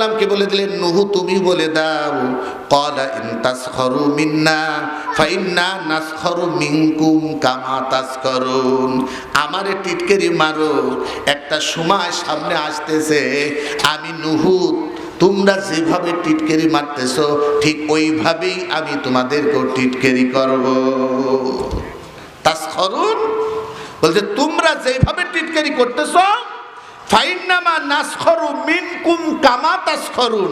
সাল্লামকে বলে দিলেন, নুহু তুমি বলে দাও, ক্বালা ইন তাসখারু মিন্না ফাইন্না নাসখারু মিনকুম কামা তাসখারুন। আমারে টিটকারি মারো, একটা সময় সামনে আসতেছে আমি নুহু তোমরা যেভাবে টিটকারি মারতেছো ঠিক ওইভাবেই আমি তোমাদেরকেও টিটকারি করব। তাসখারুন বলতে তোমরা যেভাবে টিটকারি করতেছো ফাইন্নামা নাসখারু মিনকুম কামা তাসখারুন,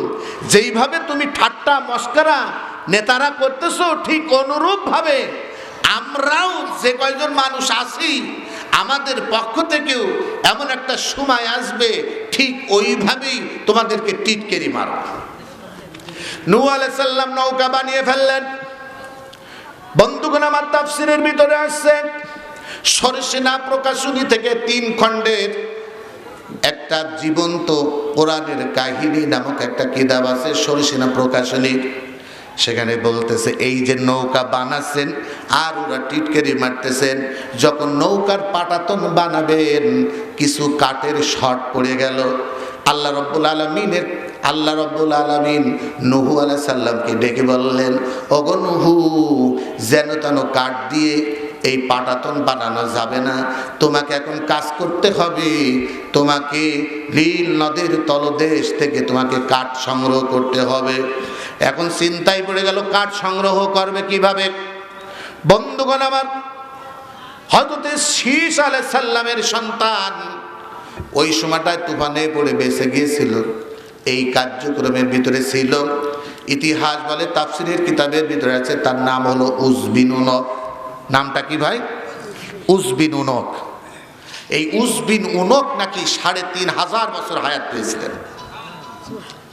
যেইভাবে তুমি ঠাট্টা মস্করা নেতারা করতেছো ঠিক অনুরূপ ভাবে আমরাও যে কয়জন মানুষ আছি আমাদের পক্ষ থেকেও এমন একটা সময় আসবে ঠিক ওইভাবেই তোমাদেরকে টিটকারি মারব। নূহ আলাইহিস সালাম নৌকা বানিয়ে ফেললেন। বন্ধুগণ আমার তাফসীরের ভিতরে আসছে সরসিনা প্রকাশনী থেকে 3 খণ্ডের একটা জীবন্ত কোরআনের কাহিনী নামক একটা কিতাব আছে সরসিনা প্রকাশনীর। সেখানে বলতেছে এই যে নৌকা বানাচ্ছেন আর ওরা টিটকারি মারতেছেন, যখন নৌকার পাটাতন বানাবেন কিছু কাঠের শর্ট পড়ে গেল। আল্লাহ রব্বুল আলামিন নূহ আলাইহিস সালামকে ডেকে বললেন, ওগো নূহ, যেন তেন কাঠ দিয়ে এই পাটাতন বানানো যাবে না, তোমাকে এখন কাজ করতে হবে। তোমাকে নীল নদীর তলদেশ থেকে তোমাকে কাঠ সংগ্রহ করতে হবে। এখন চিন্তায় পড়ে গেল কাঠ সংগ্রহ করবে কিভাবে। বন্ধুগণ আমার, হযরত শীস আলাইহিস সালামের সন্তান ওই সময়টায় তুফানে পড়ে বেঁচে গিয়েছিল, এই কার্যক্রমের ভিতরে ছিল। ইতিহাস বলে, তাফসীরের কিতাবের ভিতরে আছে, তার নাম হলো উযবিন উনক। নামটা কি ভাই? উযবিন উনক। এই উযবিন উনক নাকি ৩৫০০ বছর হায়াত পেয়েছিলেন।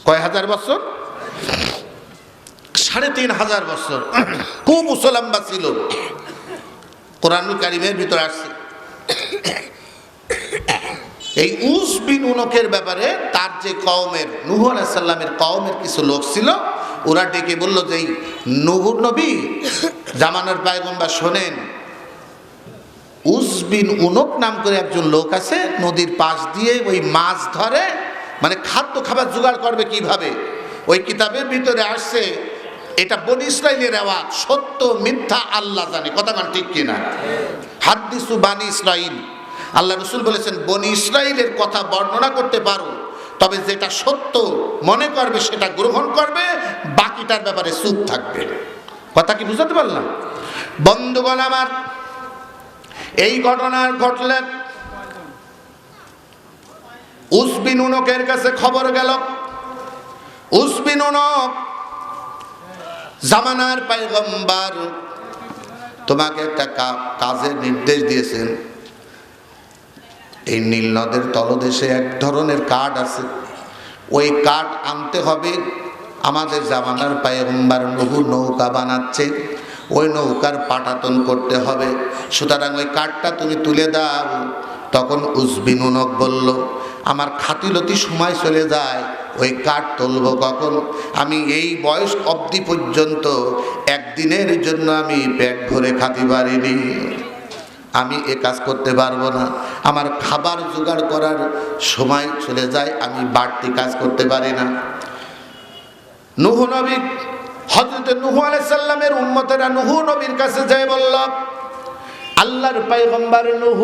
কয় হাজার বছর? ৩৫০০ বছর। খুব মুসলম্বা ছিল। কোরআনুল কারীমের ভিতরে আসছে। এই উযবিন উনকের ব্যাপারে তার যে কওমের, নূহ আলাইহিস সালামের কওমের কিছু লোক ছিল, ওরা ডেকে বলল যে নূহ নবী জামানার পয়গম্বর শোনেন, উযবিন উনক নাম করে একজন লোক আছে, নদীর পাশ দিয়ে ওই মাছ ধরে, মানে খাদ্য খাবার জোগাড় করবে কিভাবে। ওই কিতাবের ভিতরে আসছে এটা বনি ইসরাইলের রেওয়াজ, সত্য মিথ্যা আল্লাহ জানে, কথা কান ঠিক কিনা। হাদিসু বানি ইসরাইল, আল্লাহ রাসূল বলেছেন বনি ইসরাইলের কথা বর্ণনা করতে পারো, তবে যেটা সত্য মনে করবে সেটা গ্রহণ করবে, বাকিটার ব্যাপারে চুপ থাকবে। কথা কি বুঝাতে পারলাম? বন্ধুগণ আমার, এই ঘটনা ঘটলেন। উযবিন উনকের কাছে খবর গেল, উযবিন উনক জামানার পয়গম্বর তোমাকে একটা কাজের নির্দেশ দিয়েছেন। এই নীল নদের তলদেশে এক ধরনের কাঠ আছে, ওই কাঠ আনতে হবে। আমাদের জামানার পয়গম্বর নূহ নৌকা বানাচ্ছে, ওই নৌকার পাটাতন করতে হবে, সুতরাং ওই কাঠটা তুমি তুলে দাও। তখন উযবিন উনক বলল, আমার খাতিলতি সময় চলে যায়, ওই কাঠ তুলব কখন? আমি এই বয়স অবধি পর্যন্ত একদিনের জন্য আমি পেট ভরে খাতে পারিনি, আমি এ কাজ করতে পারবো না। আমার খাবার জোগাড় করার সময় চলে যায়, আমি বাড়তি কাজ করতে পারি না। নূহ নবী, হযরত নূহ আলাইহিস সালামের উম্মতেরা নূহ নবীর কাছে যায়, বলল, আল্লাহর পয়গম্বর নূহ,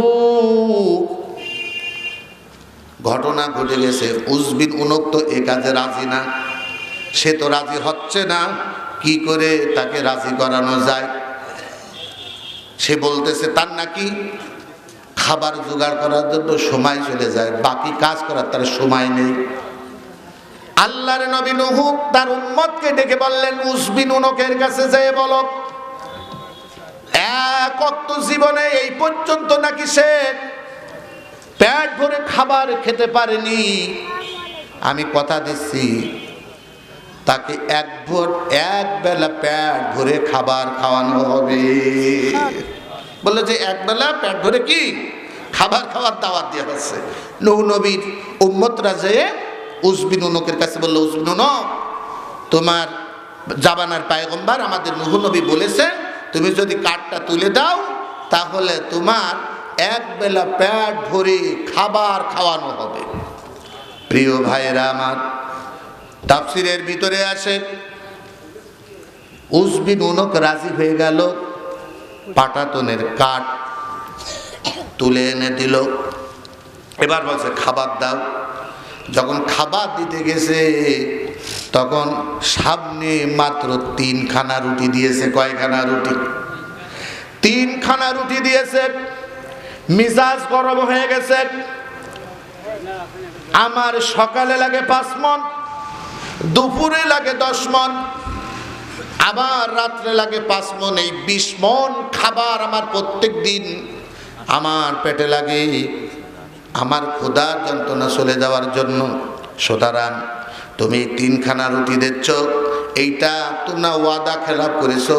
ঘটনা ঘটে গেছে। উযবিন উনক তো এ কাজে রাজি না, সে তো রাজি হচ্ছে না, কি করে তাকে রাজি করানো যায়? সে বলতেছে তার নাকি খাবার জোগাড় করার জন্য সময় চলে যায়, বাকি কাজ করার তার সময় নেই। আল্লাহর নবী নূহ তার উম্মতকে ডেকে বললেন, উযবিন উনকের কাছে যেয়ে বলো, এক ওয়াক্ত জীবনে এই পর্যন্ত নাকি সে পেট ভরে খাবার খেতে পারেনি। আমি কথা দিচ্ছি তাকে এক বেলা পেট ভরে খাবার খাওয়ানো হবে। বললো যে এক বেলা পেট ভরে কি খাবার খাওয়ার দাওয়াত দেওয়া হচ্ছে। নূহ নবীর উম্মতরা যেয়ে উযবিন উনকের কাছে বললো, উযবিন উনক, তোমার জামানার পয়গম্বর আমাদের নূহ নবী বলেছেন তুমি যদি কাঠটা তুলে দাও তাহলে তোমার এক বেলা পেট ভরে খাবার খাওয়ানো হবে। প্রিয় ভাইরা আমার, তাফসিরের ভিতরে আসে উসবিন উনক রাজি হয়ে গেল, পাটাতনের কাঠ তুলে এনে দিল। এবার বলছে খাবার দাও। যখন খাবার দিতে গেছে তখন সামনে মাত্র 3খানা রুটি দিয়েছে। কয়খানা রুটি? 3খানা রুটি দিয়েছে। মিজাজ গরম হয়ে গেছে। আমার সকালে লাগে 5 মণ, দুপুরে লাগে 10 মণ, আবার রাত্রে লাগে 5 মণ। এই 20 মণ খাবার আমার প্রত্যেক দিন আমার পেটে লাগে আমার ক্ষুধার যন্ত্রণা চলে যাওয়ার জন্য। সুতরাং তুমি 3খানা রুটি দিচ্ছ, এইটা তোমরা ওয়াদা খেলাপ করেছো।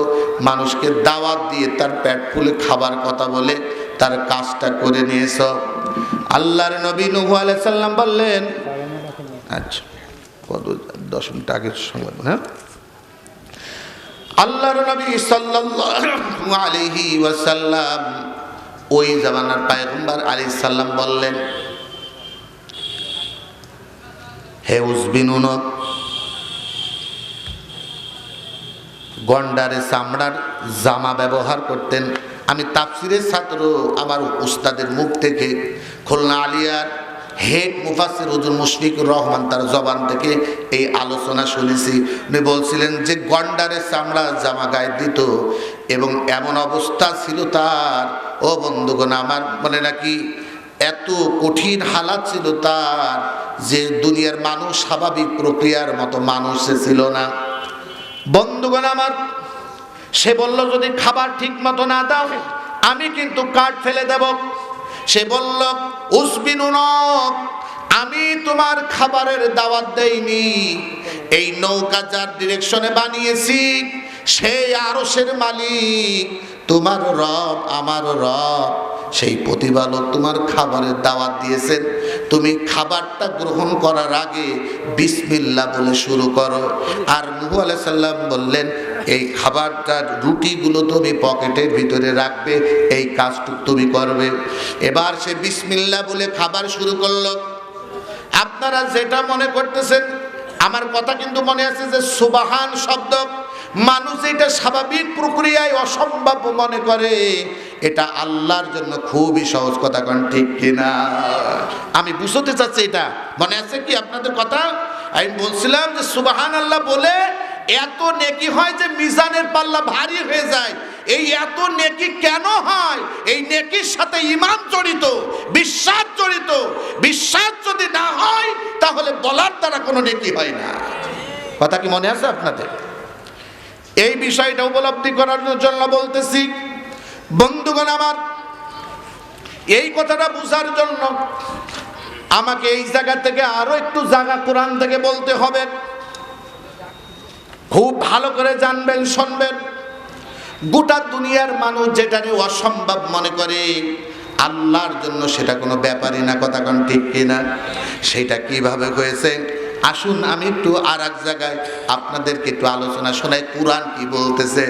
মানুষকে দাওয়াত দিয়ে তার পেট ফুলে খাবার কথা বলে তার কাজটা করে নিয়েছ। আল্লাহর নবী নূহ আলাইহিস সালাম বললেন, আচ্ছা কত 10 মিনিট আগের সংবাদ না? আল্লাহর নবী সাল্লাল্লাহু আলাইহি ওয়াসাল্লাম ওই জামানার পয়গম্বর আলাইহিস সালাম বললেন, হে উসবিন উনক, গন্ডারে চামড়ার জামা ব্যবহার করতেন। আমি তাফসিরের ছাত্র, আমার উস্তাদের মুখ থেকে খুলনা আলিয়ার হেড মুফাসসির হুজুর মুশফিকুর রহমান তার জবান থেকে এই আলোচনা শুনেছি। উনি বলছিলেন যে গন্ডারে চামড়ার জামা গায়ে দিত এবং এমন অবস্থা ছিল তার, ও বন্ধুগণ আমার মানে নাকি এত কঠিন হালাত ছিল তার যে দুনিয়ার মানুষ স্বাভাবিক প্রক্রিয়ার মতো মানুষ ছিল না। বন্ধুগণ আমার, সে বলল যদি খাবার ঠিক মতো না দাও আমি কিন্তু কাঠ ফেলে দেব। সে বলল উসবিন উনক, আমি তোমার খাবারের দাওয়াত দেইনি, এই নৌকা যার ডিরেকশনে বানিয়েছি সেই আরশের মালিক তোমার রব, আমার রব, সেই প্রতিপালক তোমার খাবারের দাওয়াত দিয়েছেন। তুমি খাবারটা গ্রহণ করার আগে বিসমিল্লাহ বলে শুরু করো। আর নূহ আলাইহিস সালাম বললেন, এই খাবারটা রুটিগুলো তুমি পকেটের ভিতরে রাখবে, এই কাজটুকু তুমি করবে। এবার সে বিসমিল্লাহ বলে খাবার শুরু করলো। আপনারা যেটা মনে করতেছেন, আমার কথা কিন্তু মনে আছে যে সুবহান শব্দ মানুষ এটা স্বাভাবিক প্রক্রিয়ায় অসম্ভব মনে করে, এটা আল্লাহর জন্য খুবই সহজ কথা। কোন ঠিক কিনা? আমি বুঝতে চাচ্ছি, এটা মনে আছে কি আপনাদের কথা? আমি বলছিলাম যে সুবহানাল্লাহ বলে এত নেকি হয় যে মিজানের পাল্লা ভারী হয়ে যায়। এই এত নেকি কেন হয়? এই নেকির সাথে ঈমান জড়িত, বিশ্বাস জড়িত। বিশ্বাস যদি না হয় তাহলে বলার দ্বারা কোনো নেকি হয় না। কথা কি মনে আছে আপনাদের? এই বিষয়টা উপলব্ধি করার জন্য বলতেছি। বন্ধুগণ আমার, এই কথাটা বুঝার জন্য আমাকে এই জায়গা থেকে আরো একটু জায়গা কোরআন থেকে বলতে হবে। খুব ভালো করে জানবেন, শুনবেন। গোটা দুনিয়ার মানুষ যেটাকে অসম্ভব মনে করে আল্লাহর জন্য সেটা কোনো ব্যাপারই না। কথা কোন ঠিক কিনা? সেটা কিভাবে হয়েছে আসুন আমি একটু আর এক জায়গায় আপনাদেরকে একটু আলোচনা শোনাই। কোরআন কি বলতেছে?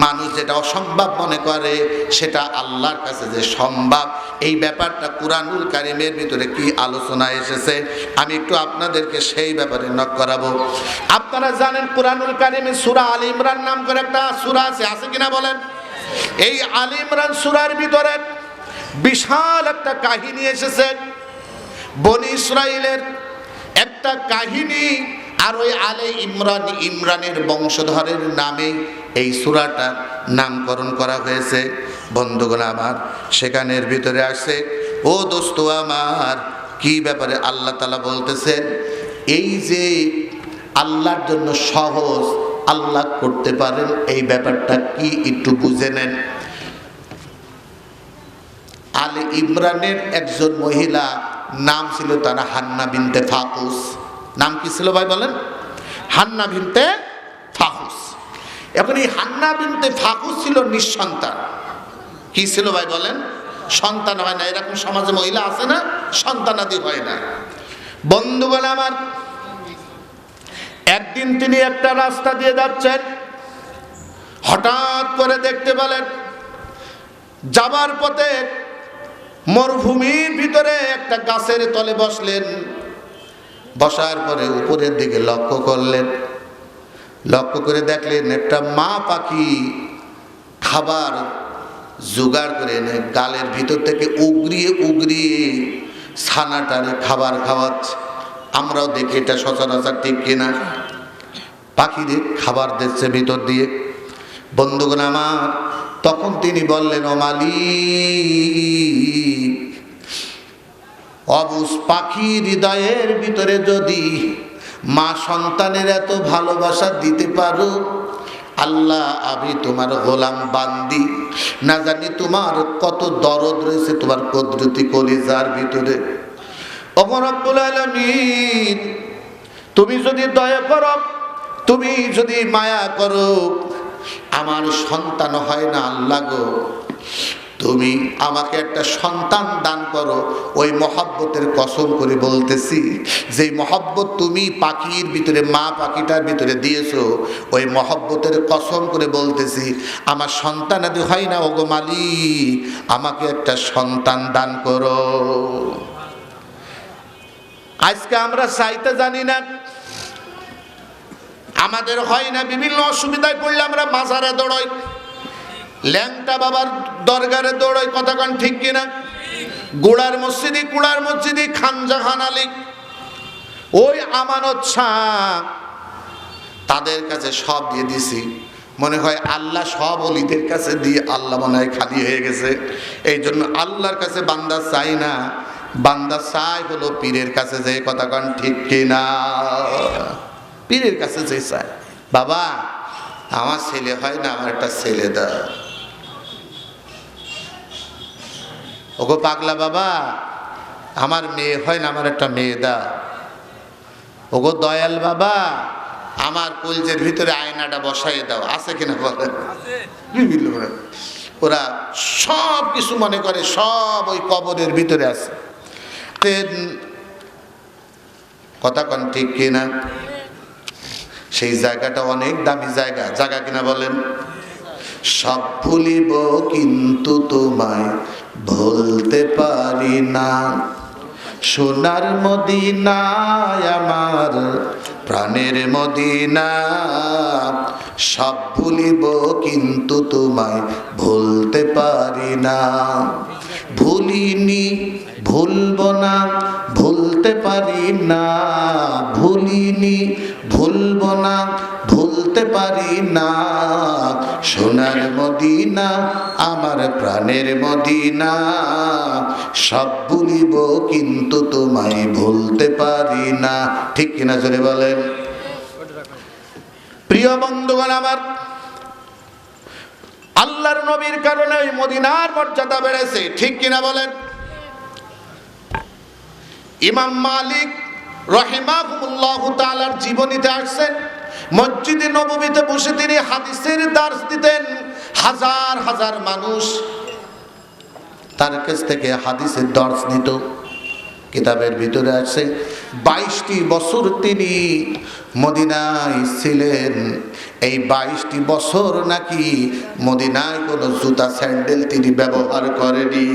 মানুষ যেটা অসম্ভব মনে করে সেটা আল্লাহর কাছে যে সম্ভব, এই ব্যাপারটা কুরআনুল কারীমের ভিতরে কি আলোচনা এসেছে আমি একটু আপনাদেরকে সেই ব্যাপারে নক করাবো। আপনারা জানেন কুরআনুল কারীমে সূরা আল ইমরান নাম করে একটা সূরা আছে কিনা বলেন? এই আল ইমরান সূরার ভিতরে বিশাল একটা কাহিনী এসেছে, বনি ইসরাইলের একটা কাহিনী। আর ওই আলে ইমরান, ইমরানের বংশধরের নামে এই সূরাটার নামকরণ করা হয়েছে। বন্ধুগণ আমার, সেখানের ভিতরে আসে, ও দোস্ত আমার, কি ব্যাপারে আল্লাহ তাআলা বলতেছেন, এই যে আল্লাহর জন্য সহজ, আল্লাহ করতে পারেন, এই ব্যাপারটা কি একটু বুঝে নেন। আলে ইমরানের একজন মহিলা, নাম ছিল তার হান্না বিনতে ফাকুস। নাম কি ছিল ভাই বলেন? হান্না বিনতে ফাকুস। এখন এই হান্না বিনতে ফাকুস ছিল নিঃসন্তান। কি ছিল ভাই বলেন? সন্তান হয় না। এরকম সমাজে মহিলা আছে না, সন্তানাদি হয় না। বন্ধুগণ আমার, একদিন তিনি একটা রাস্তা দিয়ে যাচ্ছেন, হঠাৎ করে দেখতে পেলেন যাবার পথে মরুভূমির ভিতরে একটা গাছের তলে বসলেন। বসার পরে উপরের দিকে লক্ষ্য করলেন, লক্ষ্য করে দেখলেন একটা মা পাখি খাবার জোগাড় করে এনে গালের ভিতর থেকে উগরিয়ে উগরিয়ে ছানাটারে খাবার খাওয়াচ্ছে। আমরাও দেখি এটা সচরাচর ঠিক কিনা, পাখিদের খাবার দিচ্ছে ভিতর দিয়ে। বন্ধুগণ আমার, তখন তিনি বললেন, ও মালিক, অবুঝ পাখির হৃদয়ের ভিতরে যদি মা সন্তানের এত ভালোবাসা দিতে পারো, আল্লাহ আমি তোমার গোলাম বান্দি, না জানি তোমার কত দরদ রয়েছে তোমার কুদরতি কলিজার ভিতরে। ওগো রব্বুল আলামিন, তুমি যদি দয়া করো, তুমি যদি মায়া করো, আমার সন্তান হয় না আল্লাহ গো, তুমি আমাকে একটা সন্তান দান করো। ওই মহব্বতের কসম করে বলতেছি, যেই মহব্বত তুমি পাখির ভিতরে, মা পাখিটার ভিতরে দিয়েছো, ওই মহব্বতের কসম করে বলতেছি, আমার সন্তান আদি হয় না, ওগো মালিক আমাকে একটা সন্তান দান করো। আজকে আমরা চাইতে জানি না, আমাদের হয় না, বিভিন্ন অসুবিধায় পড়লে আমরা মাজারে দৌড়াই, ল্যাংটা বাবার দরগারে দৌড়াই, কথা কন ঠিক কিনা? কুড়ার মসজিদে খানজাহান আলী, ওই আমানত শাহ, তাদের কাছে সব দিয়ে দিছি। মনে হয় আল্লাহ সব অলিদের কাছে দিয়ে আল্লাহ মনে হয় খালি হয়ে গেছে। এই জন্য আল্লাহর কাছে বান্দা চাই না, বান্দা চাই হলো পীরের কাছে, যে কথা কন ঠিক কিনা? পীরের কাছে যে চায়, বাবা আমার ছেলে হয় না, আমার একটা ছেলে দাও। ওগো পাগলা বাবা, আমার মেয়ে হয় না, আমার একটা মেয়ে দাও। ওগো দয়াল বাবা, আমার কলজের ভিতরে আয়নাটা বসাই দাও। আছে কিনা বলেন? বিভিন্ন ওরা সব কিছু মনে করে সব ওই কবরের ভিতরে আছে। কথা কন ঠিক কিনা? সেই জায়গাটা অনেক দামি জায়গা কিনা বলেন? সব ভুলিব কিন্তু তোমায় ভুলতে পারি না, সোনার মদিনায় আমার প্রাণের মদিনা। সব ভুলিব কিন্তু তোমায় ভুলতে পারি না, ভুলিনি ভুলব না, ভুলতে পারি না, ভুলিনি ভুলব না, ভুলতে পারি না। সোনার মদিনা আমার প্রাণের মদিনা, সব ভুলিব কিন্তু তোমায় ভুলতে পারি না। ঠিক কিনা জোরে বলেন? প্রিয় বন্ধুগণ আমার, আল্লাহর নবীর কারণে ওই মদিনার মর্যাদা বেড়েছে। ঠিক কিনা বলেন? ইমাম মালিক রাহিমাহুল্লাহু তাআলার জীবনীতে আসছেন, মসজিদে নববীতে বসে তিনি হাদিসের দার্স দিতেন। হাজার হাজার মানুষ তার কাছ থেকে হাদিসের দার্স নিত। কিতাবের ভিতরে আছে 22টি বছর তিনি মদিনায় ছিলেন। এই 22টি বছর নাকি মদিনায় কোনো জুতা স্যান্ডেল তিনি ব্যবহার করেনি।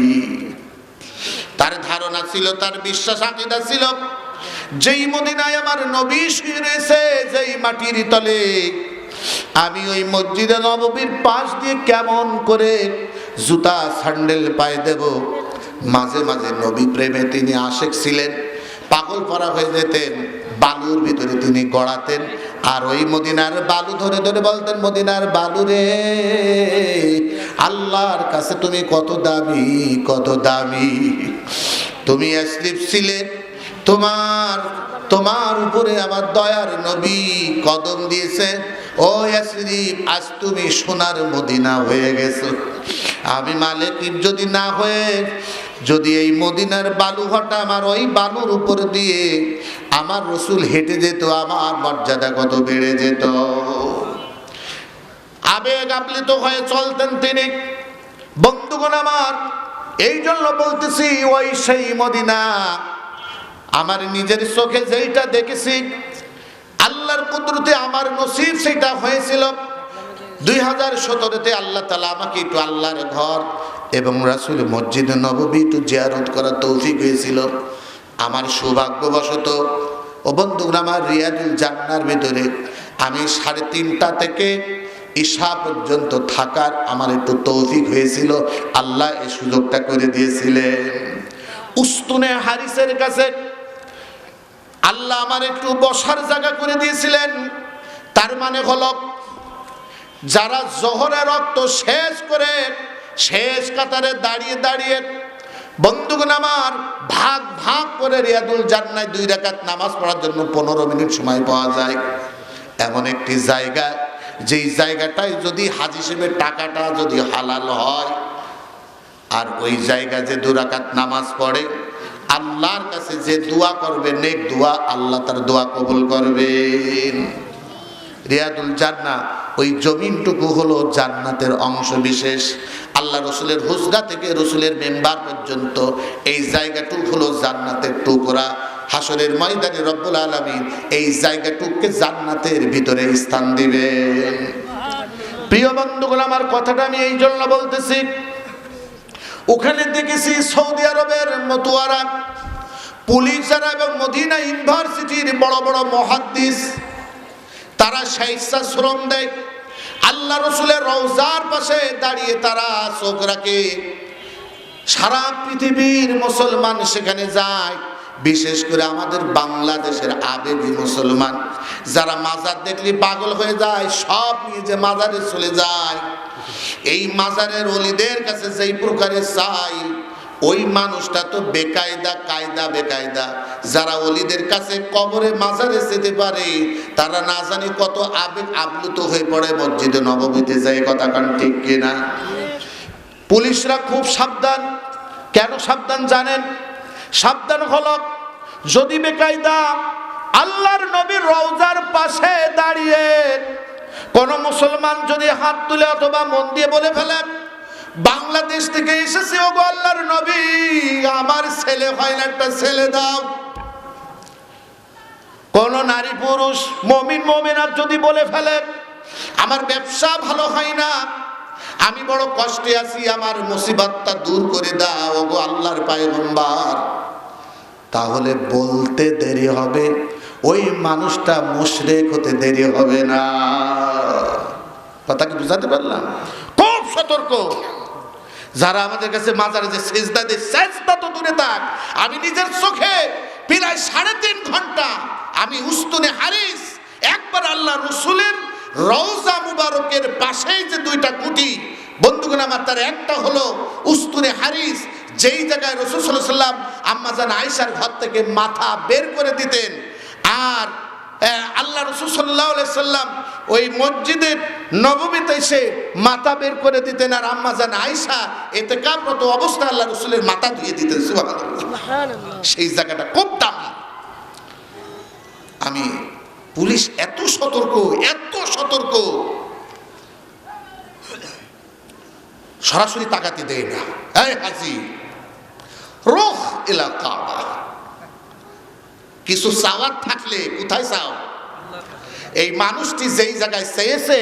তার ধারণা ছিল, তার বিশ্বাস আকীদা ছিল, যেই মদিনায় আমার নবী শুয়ে রয়েছে, যেই মাটির তলে, আমি ওই মসজিদে নববীর পাশ দিয়ে কেমন করে জুতা স্যান্ডেল পায়ে দেব। মাঝে মাঝে নবী প্রেমে তিনি আশেক ছিলেন, পাগল পরা হয়ে যেতেন, বালুর ভিতরে তিনি গড়াতেন। আর ওই মদিনার বালু ধরে ধরে বলতেন, মদিনার বালু রে, আল্লাহর কাছে তুমি কত দামি, কত দামি। তুমি আসলিফ ছিলে, তোমার উপরে আমার দয়ার নবী কদম দিয়েছে। ও ইয়াসরিব, আজ তুমি সোনার মদিনা হয়ে গেছো। আমি মালিক যদি না হয়ে, যদি এই মদিনার বালু ঘটা আমার ওই বালুর উপর দিয়ে আমার রসুল হেঁটে যেত, আমার মর্যাদা কত বেড়ে যেত। আবেগ আপ্লিত হয়ে চলতেন তিনি। বন্ধুগণ আমার, এই জন্য বলতেছি, ওই সেই মদিনা আমার নিজের চোখে যেইটা দেখেছি, আল্লাহর কুদরতে আমার নসিব সেটা হয়েছিল। 2017-তে আল্লাহ তাআলা আমাকে একটু আল্লাহর ঘর এবং রাসূল মসজিদে নববী একটু জিয়ারত করার তৌফিক হয়েছিল। আমার সৌভাগ্যবশত ও বন্ধুরা আমার, রিয়াদুল জান্নার ভিতরে আমি 3:30টা থেকে ঈশা পর্যন্ত থাকার আমার একটু তৌফিক হয়েছিল, আল্লাহ এই সুযোগটা করে দিয়েছিলেন। উস্তুনে হারিসের কাছে আল্লাহ আমার একটু বসার জায়গা করে দিয়েছিলেন। তার মানে হলো যারা জোহরের রক্ত শেষ করে শেষ কাতারে দাঁড়িয়ে দাঁড়িয়ে বন্ধুগণ আমার ভাগ ভাগ করে রিয়াদুল জান্নায় 2 রাকাত নামাজ পড়ার জন্য 15 মিনিট সময় পাওয়া যায়, এমন একটি জায়গা, যেই জায়গাটায় যদি হাজ হিসেবে টাকাটা যদি হালাল হয়, আর ওই জায়গায় যে 2 রাকাত নামাজ পড়ে আল্লাহর কাছে যে দোয়া করবে নেক দোয়া, আল্লাহ তার দোয়া কবুল করবেন। রিয়াদুল জান্নাহ ওই জমিনটুকু হলো জান্নাতের অংশ বিশেষ। আল্লাহ রসুলের হুজরা থেকে রসুলের মেম্বার পর্যন্ত এই জায়গাটুকু হলো জান্নাতের টুকরা। হাসরের ময়দানে রব্বুল আলামিন এই জায়গাটুকুকে জান্নাতের ভিতরে স্থান দিবেন। প্রিয় বন্ধুগণ আমার, কথাটা আমি এই জন্য বলতেছি, ওখানে দেখেছি সৌদি আরবের মতুয়ারা পুলিশরা এবং মদিনা ইউনিভার্সিটির বড় বড় মুহাদ্দিস তারা স্বেচ্ছাশ্রম দেয়। আল্লাহ রসুলের রওজার পাশে দাঁড়িয়ে তারা চোখ রাখে। সারা পৃথিবীর মুসলমান সেখানে যায়, বিশেষ করে আমাদের বাংলাদেশের আবেগী মুসলমান যারা মাজার দেখলে পাগল হয়ে যায়, সব নিয়ে যে মাজারে চলে যায়। এই মাজারের ওলিদের কাছে যেই প্রকারে চাই, ওই মানুষটা তো বেকায়দা, কায়দা বেকায়দা। যারা ওলিদের কাছে কবরে মাজারে যেতে পারে তারা না জানি কত আবেগ আপ্লুত হয়ে পড়ে মসজিদে নববীতে যায়। কথা কান ঠিক কিনা? পুলিশরা খুব সাবধান। কেন সাবধান জানেন? সাবধান হলো, যদি বেকায়দা আল্লাহর নবীর রওজার পাশে দাঁড়িয়ে কোন মুসলমান যদি হাত তুলে অথবা মন দিয়ে বলে ফেলে, বাংলাদেশ থেকে এসেছে ও গো আল্লাহর নবী, আমার ছেলে হয় না, একটা ছেলে দাও। কোন নারী পুরুষ মুমিন মুমিনাত যদি বলে ফেলে, আমার ব্যবসা ভালো হয় না, আমি বড় কষ্টে আছি, আমার মুসিবতটা দূর করে দাও ও গো আল্লাহর পয়গম্বর, তাহলে বলতে দেরি হবে, ওই মানুষটা মুশরিক হতে দেরি হবে না। কথা কি বুঝাতে পারলাম? খুব সতর্ক। যারা আমাদের কাছে মাজারে যে সেজদা দেয়, সেজদা তো দূরে থাক, আমি নিজের চোখে প্রায় 3.5 ঘন্টা আমি উস্তুনে হারিস একবার আল্লাহ রসুলের রওজা মুবারকের পাশেই যে 2টা কুটি বন্ধুগণ আমার, তার একটা হলো উস্তুনে হারিস, যেই জায়গায় রাসূল সাল্লাল্লাহু আলাইহি ওয়াসাল্লাম আম্মা জান আয়েশার ঘর থেকে মাথা বের করে দিতেন, আর আল্লাহ রাসূল সাল্লাল্লাহু আলাইহি ওয়াসাল্লাম ওই মসজিদের নববীতে এসে মাথা বের করে দিতেন, আর আম্মা জান আয়েশা ইতিকাফরত অবস্থায় আল্লাহ রাসূলের মাথা ধুয়ে দিতেন। সুবহানাল্লাহ। সেই জায়গাটা খুব দামি। আমি পুলিশ এত সতর্ক, এত সতর্ক, সরাসরি তাকাতে দেয় না। এই হাজি রুখ ইলা কাবা, কিছু চাওয়ার থাকলে কোথায় চাও? এই মানুষটি যেই জায়গায় চেয়েছে,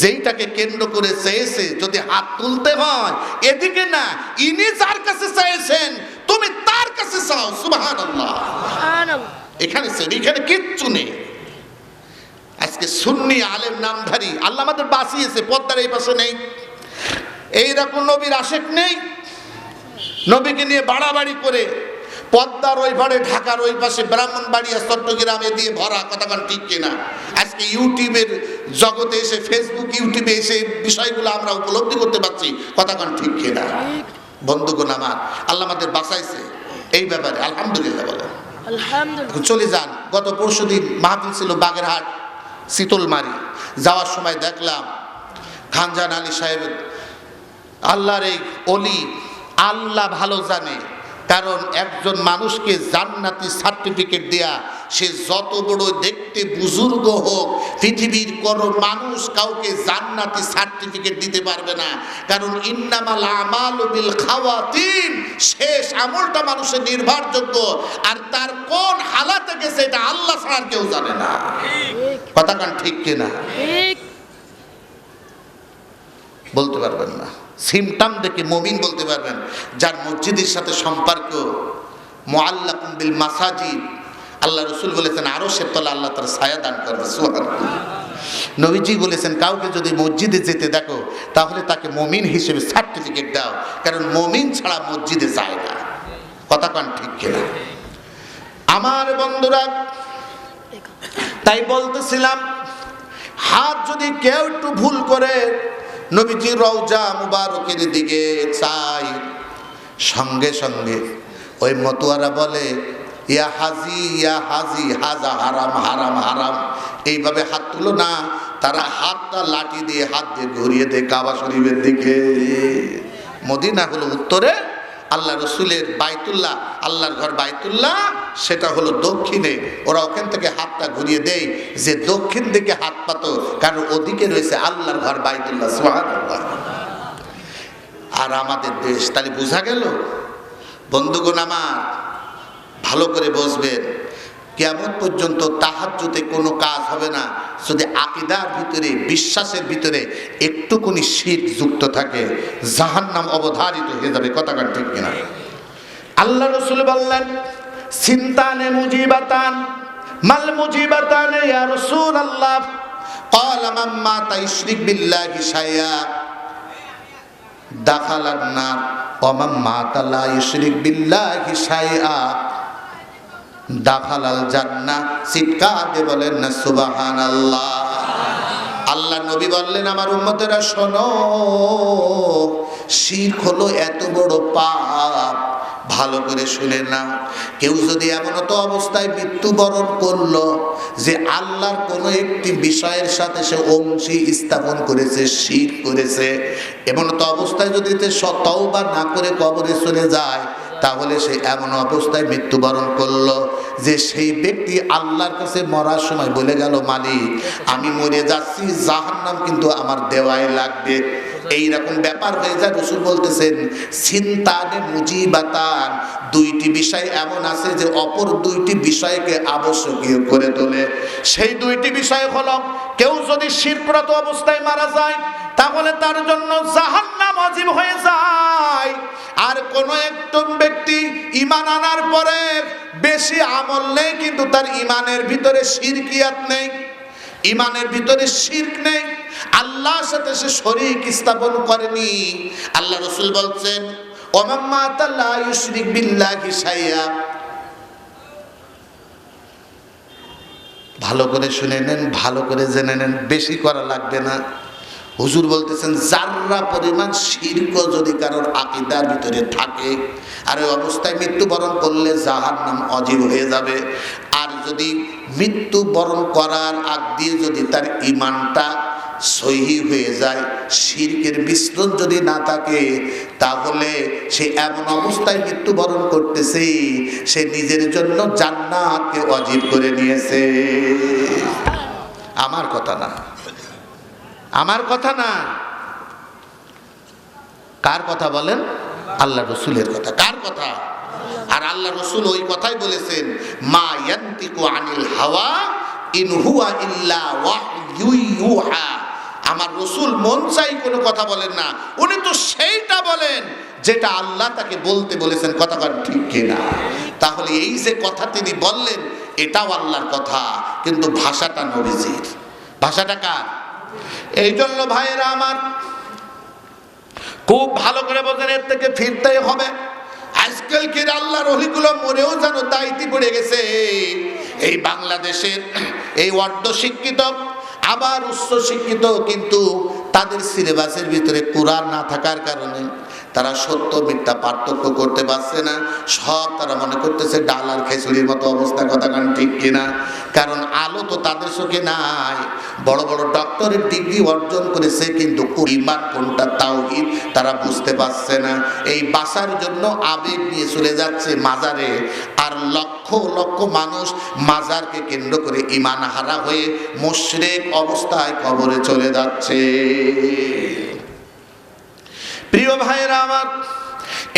যেইটাকে কেন্দ্র করে চেয়েছে, যদি হাত তুলতে হয় এদিকে না, ইনি যার কাছে চেয়েছেন তুমি তার কাছে চাও। সুবহানাল্লাহ। এখানে এখানে কিচ্ছু নেই। আজকে সুন্নি আলেম নামধারী আল্লাহ আমাদের বাঁচিয়েছে, পদ্মার এই পাশে নেই, এইরকম নবীর আশেক নেই, নবীকে নিয়ে বাড়াবাড়ি করে পদ্মার ওই পারে, ঢাকার ওই পাশে, ব্রাহ্মণবাড়িয়া, চট্টগ্রামে দিয়ে ভরা। কথা কান ঠিক কিনা? আজকে ইউটিউবের জগতে এসে, ফেসবুক ইউটিউবে এসে বিষয়গুলো আমরা উপলব্ধি করতে পারছি। কথা কান ঠিক কিনা? বন্ধুগণ আমার, আল্লাহ আমাদের বাঁচাইছে এই ব্যাপারে, আলহামদুলিল্লাহ বলেন। চলে যান। গত পরশুদিন মাহফিল ছিল বাগেরহাট শীতলমারি, যাওয়ার সময় দেখলাম খানজান আলী সাহেব, আল্লাহর এই অলি, আল্লাহ ভালো জানে, কারণ একজন মানুষকে জান্নাতি সার্টিফিকেট দেয়া, সে যত বড় দেখতে বুজুর্গ হোক, পৃথিবীর কোন মানুষ কাউকে জান্নাতি সার্টিফিকেট দিতে পারবে না। কারণ ইন্নামাল আমালু বিল খাওয়াতিন, শেষ আমলটা মানুষের নির্ভরযোগ্য, আর তার কোন হালাতে গেছে এটা আল্লাহ ছাড়া আর কেউ জানে না। কথা কান ঠিক কিনা? বলতে পারবেন না। সিমটাম দেখে মুমিন বলতে পারবেন। যার মসজিদের সাথে সম্পর্ক, মুআল্লাকুম বিল মাসাজিদ, আল্লাহ রসুল বলেছেন আরশের তলা আল্লাহ তার ছায়া দান করবে। সুবহানাল্লাহ। নবীজি বলেছেন কাউকে যদি মসজিদে যেতে দেখো তাহলে তাকে মুমিন হিসেবে সার্টিফিকেট দাও, কারণ মুমিন ছাড়া মসজিদে যায় না। কথা কান ঠিক কিনা? আমার বন্ধুরা, তাই বলতেছিলাম, হাত যদি কেউ একটু ভুল করে নবীজি রওজা মুবারকের দিকে চাই, সঙ্গে সঙ্গে ওই মতুয়ারা বলে ইয়া হাজি ইয়া হাজি, হাজা হারাম হারাম হারাম, এইভাবে হাত তুলো না। তারা হাতটা লাঠি দিয়ে হাত দিয়ে ঘুরিয়ে দেয় কাবা শরীফের দিকে। মদিনা হলো উত্তরে, আল্লাহ রসুলের বাইতুল্লাহ, আল্লাহর ঘর বাইতুল্লাহ সেটা হলো দক্ষিণে। ওরা ওখান থেকে হাতটা ঘুরিয়ে দেয় যে দক্ষিণ দিকে হাত পাতো, কারণ ওদিকে রয়েছে আল্লাহর ঘর বাইতুল্লাহ। সুবহানাল্লাহ। আর আমাদের দেশ, তাহলে বোঝা গেল বন্ধুগণ আমার, ভালো করে বসবেন, কিয়ামত পর্যন্ত তাহাজ্জুদে কোনো কাজ হবে না যদি আকীদার ভিতরে, বিশ্বাসের ভিতরে একটুকুনি শিরক যুক্ত থাকে, জাহান্নাম অবধারিত হয়ে যাবে। কথা কান ঠিক কিনা? আল্লাহ রাসূল বললেন সিনতানে মুজিবাতান, মাল মুজিবাতানে ইয়া রাসূলুল্লাহ? ক্বালা মান মাতা ইশরিক বিল্লাহি শাইআ দাখালান নার ওয়া মান মাতা লা ইশরিক বিল্লাহি শাইআ দাখালাল জান্নাহ। চিৎকার দিয়ে বলেন না সুবহানাল্লাহ। আল্লাহ নবী বললেন আমার উম্মতেরা শোনো, শিরক হলো এত বড় পাপ, ভালো করে শুনে নাও। কেউ যদি এমন তো অবস্থায় মৃত্যুবরণ করলো যে আল্লাহর কোনো একটি বিষয়ের সাথে সে অংশী স্থাপন করেছে, শিরক করেছে, এমন তো অবস্থায় যদি তওবা না করে কবরে চলে যায়, তাহলে সে এমন অবস্থায় মৃত্যুবরণ করলো যে সেই ব্যক্তি আল্লাহর কাছে মরার সময় বলে গেল মালিক আমি মরে যাচ্ছি, জাহান্নাম কিন্তু আমার দেওয়াই লাগবে। এইরকম ব্যাপার হয়ে যায়। রাসূল বলতেছেন সিনতানে মুজিবাতান, দুইটি বিষয় এমন আছে যে অপর দুইটি বিষয়কে আবশ্যকীয় করে তোলে। সেই দুইটি বিষয় হলো, কেউ যদি শিরকরত অবস্থায় মারা যায় তাহলে তার জন্য জাহান্নাম ওয়াজিব হয়ে যায়। আর কোন একজন ব্যক্তি ঈমান আনার পরে বেশি আমল নেই, কিন্তু তার ঈমানের ভিতরে শিরকিয়াত নেই, ঈমানের ভিতরে শিরক নেই, আল্লাহর সাথে সে শরীক স্থাপন করেনি। আল্লাহ রাসূল বলছেন ওয়া মান লা ইউশরিক বিল্লাহি শাইআ। ভালো করে শুনে নেন, ভালো করে জেনে নেন, বেশি করা লাগবে না। হুজুর বলতেছেন যাররা পরিমাণ শিরক যদি কারোর আকীদার ভিতরে থাকে আর ওই অবস্থায় মৃত্যুবরণ করলে জাহান্নাম ওয়াজিব হয়ে যাবে। আর যদি মৃত্যুবরণ করার আগ দিয়ে যদি তার ঈমানটা সহিহ হয়ে যায়, শিরকের মিশ্রণ যদি না থাকে, তাহলে সে এমন অবস্থায় মৃত্যুবরণ করতেছে সে নিজের জন্য জান্নাতকে ওয়াজিব করে নিয়েছে। আমার কথা না, আমার কথা না, কার কথা বলেন? আল্লাহ রসুলের কথা। কার কথা? আর আল্লাহ রসুল ওই কথাই বলেছেন মা ইয়ান্তিকু আনিল হাওয়া ইন হুয়া ইল্লা ওয়াহয়ু ইউহা। আমার রসুল মন চাই কোনো কথা বলেন না, উনি তো সেইটা বলেন যেটা আল্লাহ তাকে বলতে বলেছেন। কথা বলেন ঠিক কিনা? তাহলে এই যে কথা তিনি বললেন এটাও আল্লাহর কথা, কিন্তু ভাষাটা নবীজির। ভাষাটা কার? এই জন্য ভাইয়েরা আমার খুব ভালো করে বোঝেন, এর থেকে ফিরতেই হবে। আজকালকের আল্লাহর ওলিগুলো মরেও যেন দায়িত্ব পড়ে গেছে। এই বাংলাদেশের এই অর্ধ শিক্ষিত আবার উচ্চ শিক্ষিত, কিন্তু তাদের সিলেবাসের ভিতরে কোরআন না থাকার কারণে তারা সত্য মিথ্যা পার্থক্য করতে পারছে না। সব তারা মনে করতেছে ডাল আর খিচুড়ির মতো অবস্থা। কথা কান ঠিক কিনা? কারণ আলো তো তাদের চোখে নাই। বড় বড় ডক্টরের ডিগ্রি অর্জন করেছে, কিন্তু ঈমান কোনটা তাওহীদ তারা বুঝতে পারছে না। এই বাঁচার জন্য আবেগ নিয়ে চলে যাচ্ছে মাজারে, আর লক্ষ লক্ষ মানুষ মাজারকে কেন্দ্র করে ঈমান হারা হয়ে মুশরিক অবস্থায় কবরে চলে যাচ্ছে। প্রিয় ভাইয়েরা আমার,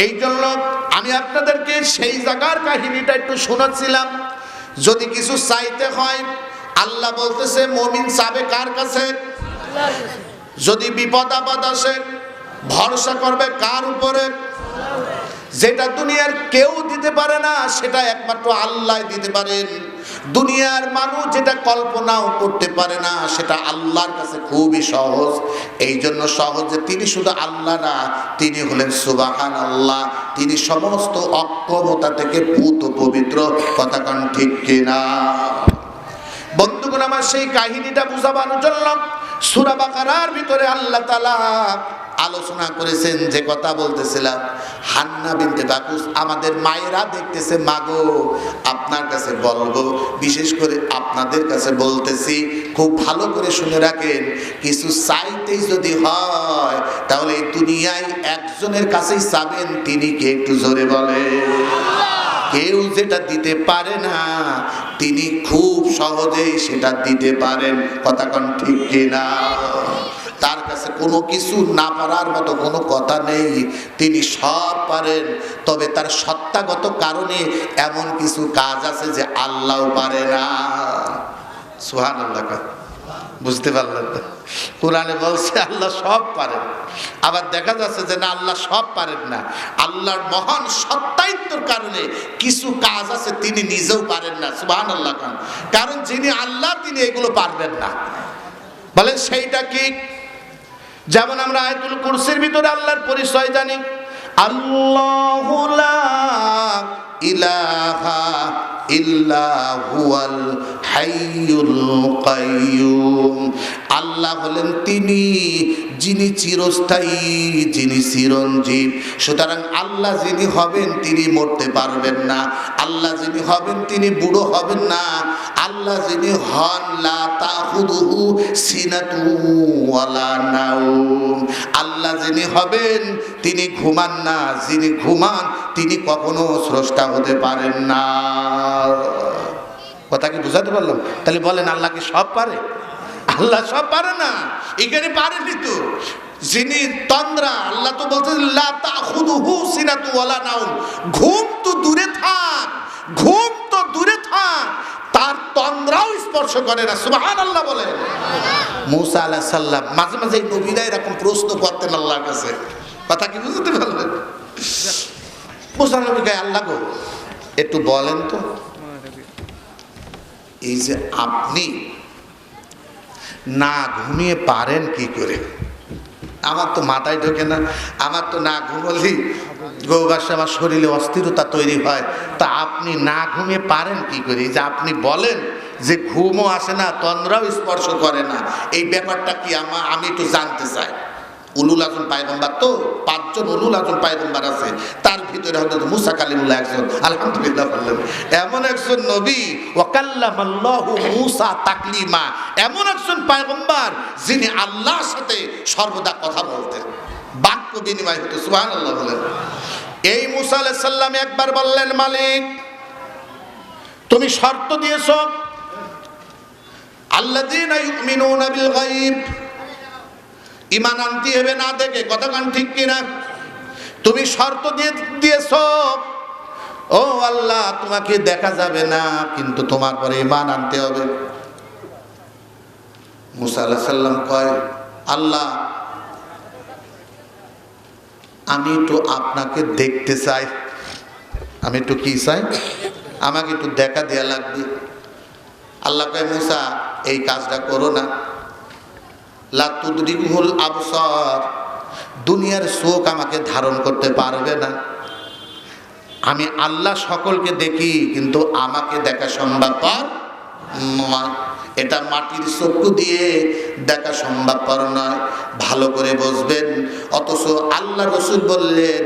এই জন্য আমি আপনাদেরকে সেই জায়গার কাহিনীটা একটু শোনাচ্ছিলাম। যদি কিছু চাইতে হয়, আল্লাহ বলতেছে মুমিন চাবে কার কাছে? যদি বিপদ আপদ আসে ভরসা করবে কার উপরে? যেটা দুনিয়ার কেউ দিতে পারে না সেটা একমাত্র আল্লাহ দিতে পারেন। দুনিয়ার মানুষ যেটা কল্পনাও করতে পারে না সেটা আল্লাহর কাছে খুবই সহজ। এই জন্য সহজ যে তিনি শুধু আল্লাহ না, তিনি হলেন সুবহানাল্লাহ, তিনি সমস্ত অক্ষমতা থেকে পুত পবিত্র। কথা কোন ঠিক কিনা? বন্ধুগণ আমার, সেই কাহিনীটা বুঝাবার জন্য সূরা বাকারার ভিতরে আল্লাহ তাআলা আলোচনা করেছেন। যে কথা বলতেছিলাম, হান্না বিনতে বাকুস, আমাদের মায়েরা দেখতেছে, মাগো আপনার কাছে বলবো, বিশেষ করে আপনাদের কাছে বলতেছি, খুব ভালো করে শুনে রাখেন, কিছু চাইতেই যদি হয় তাহলে এই দুনিয়ায় একজনের কাছেই চাবেন, তিনি কে একটু জোরে বলে। কেউ যেটা দিতে পারে না তিনি খুব সহজেই সেটা দিতে পারেন। কথা কোন ঠিক কিনা? তার কাছে কোনো কিছু না পারার মতো কোনো কথা নেই, তিনি সব পারেন। তবে তার সত্তাগত কারণে এমন কিছু কাজ আছে যে আল্লাহও পারে না। সুবহানাল্লাহ, বুঝতে পারলেন? কোরআনে বলছে আল্লাহ সব পারেন, আবার দেখা যাচ্ছে যে না, আল্লাহ সব পারেন না। আল্লাহর মহান সত্তায়িত্বের কারণে কিছু কাজ আছে তিনি নিজেও পারেন না। সুবহানাল্লাহ। কারণ যিনি আল্লাহ তিনি এগুলো পারবেন না। বলেন সেইটা কি? যেমন আমরা আয়াতুল কুরসির ভিতরে আল্লাহর পরিচয় জানি, আল্লাহু লা ইলাহা ইল্লা হুয়াল হাইয়ুল কাইয়্যুম। আল্লাহ হলেন তিনি যিনি চিরস্থায়ী, যিনি চিরঞ্জীব। সুতরাং আল্লাহ যিনি হবেন তিনি মরতে পারবেন না, আল্লাহ যিনি হবেন তিনি বুড়ো হবেন না, আল্লাহ যিনি হন লা তাখুদুহু সিনাতু ওয়ালা নাওম। আল্লাহ যিনি হবেন তিনি ঘুমান না, যিনি ঘুমান তিনি কখনো স্রষ্টা হতে পারেন না। কথা কি বুঝাতে পারলাম? তাহলে বলেন আল্লাহ কি সব পারে? আল্লাহ সব পারে না, এখানে পারেনি তো। যিনি তন্দ্রা, আল্লাহ তো বলছেন লা তাখুদুহু সিনাতু ওয়ালা নাওম। ঘুম তো দূরে থাক, ঘুম তো দূরে থাক, তার তন্দ্রাও স্পর্শ করে না। সুবহানাল্লাহ বলেন। মুসা আলাইহিস সালাম মাঝে মাঝে নবীরা এরকম প্রশ্ন করতেন আল্লাহর কাছে। কথা কি বুঝতে পারলেন? মুসা নবীকে, আল্লাহ গো একটু বলেন তো, এই যে আপনি না ঘুমিয়ে পারেন কি করে? আমার তো মাথায় ঢোকে না। আমার তো না ঘুমলি গৌবাসে আমার শরীরে অস্থিরতা তৈরি হয়, তা আপনি না ঘুমিয়ে পারেন কি করে? এই যে আপনি বলেন যে ঘুমও আসে না, তন্দ্রাও স্পর্শ করে না, এই ব্যাপারটা কি আমি একটু জানতে চাই। উলুল আজম পায়গম্বর, তো 5 জন উলুল আজম পায়গম্বর আছে, তার ভিতরে হযরত মুসা কালিমুল্লাহ একজন। আলহামদুলিল্লাহ বললেন, এমন একজন নবী, ওয়া কাল্লামাল্লাহু মুসা তাকলিমা, এমন একজন পায়গম্বর যিনি আল্লাহর সাথে সর্বদা কথা বলতেন, বাক্য বিনিময় হতো। সুবহানাল্লাহ বলেন। এই মুসা আলাইহিস সালাম একবার বললেন, মালিক তুমি শর্ত দিয়েছো, আল্লাযীনা ইউমিনুনা বিল গায়ব, ঈমান আনতে হবে না দেখে। কথা কান ঠিক কিনা? তুমি শর্ত দিয়েছো, ও আল্লাহ তোমাকে দেখা যাবে না, কিন্তু তোমার পরে ঈমান আনতে হবে। মুসা আলাইহিস সালাম কয়, আল্লাহ আমি তো আপনাকে দেখতে চাই। আমি একটু কি চাই? আমাকে একটু দেখা দেয়া লাগবে। আল্লাহ কয়, মুসা এই কাজটা করো না, লা তুদরিকুল আবসার, দুনিয়ার চোখ আমাকে ধারণ করতে পারবে না। আমি আল্লাহ সকলকে দেখি, কিন্তু আমাকে দেখা সম্ভবপর নয়। এটা মাটির চক্ষু দিয়ে দেখা সম্ভবপর নয়। ভালো করে বুঝবেন। অথচ আল্লাহ রসুল বললেন,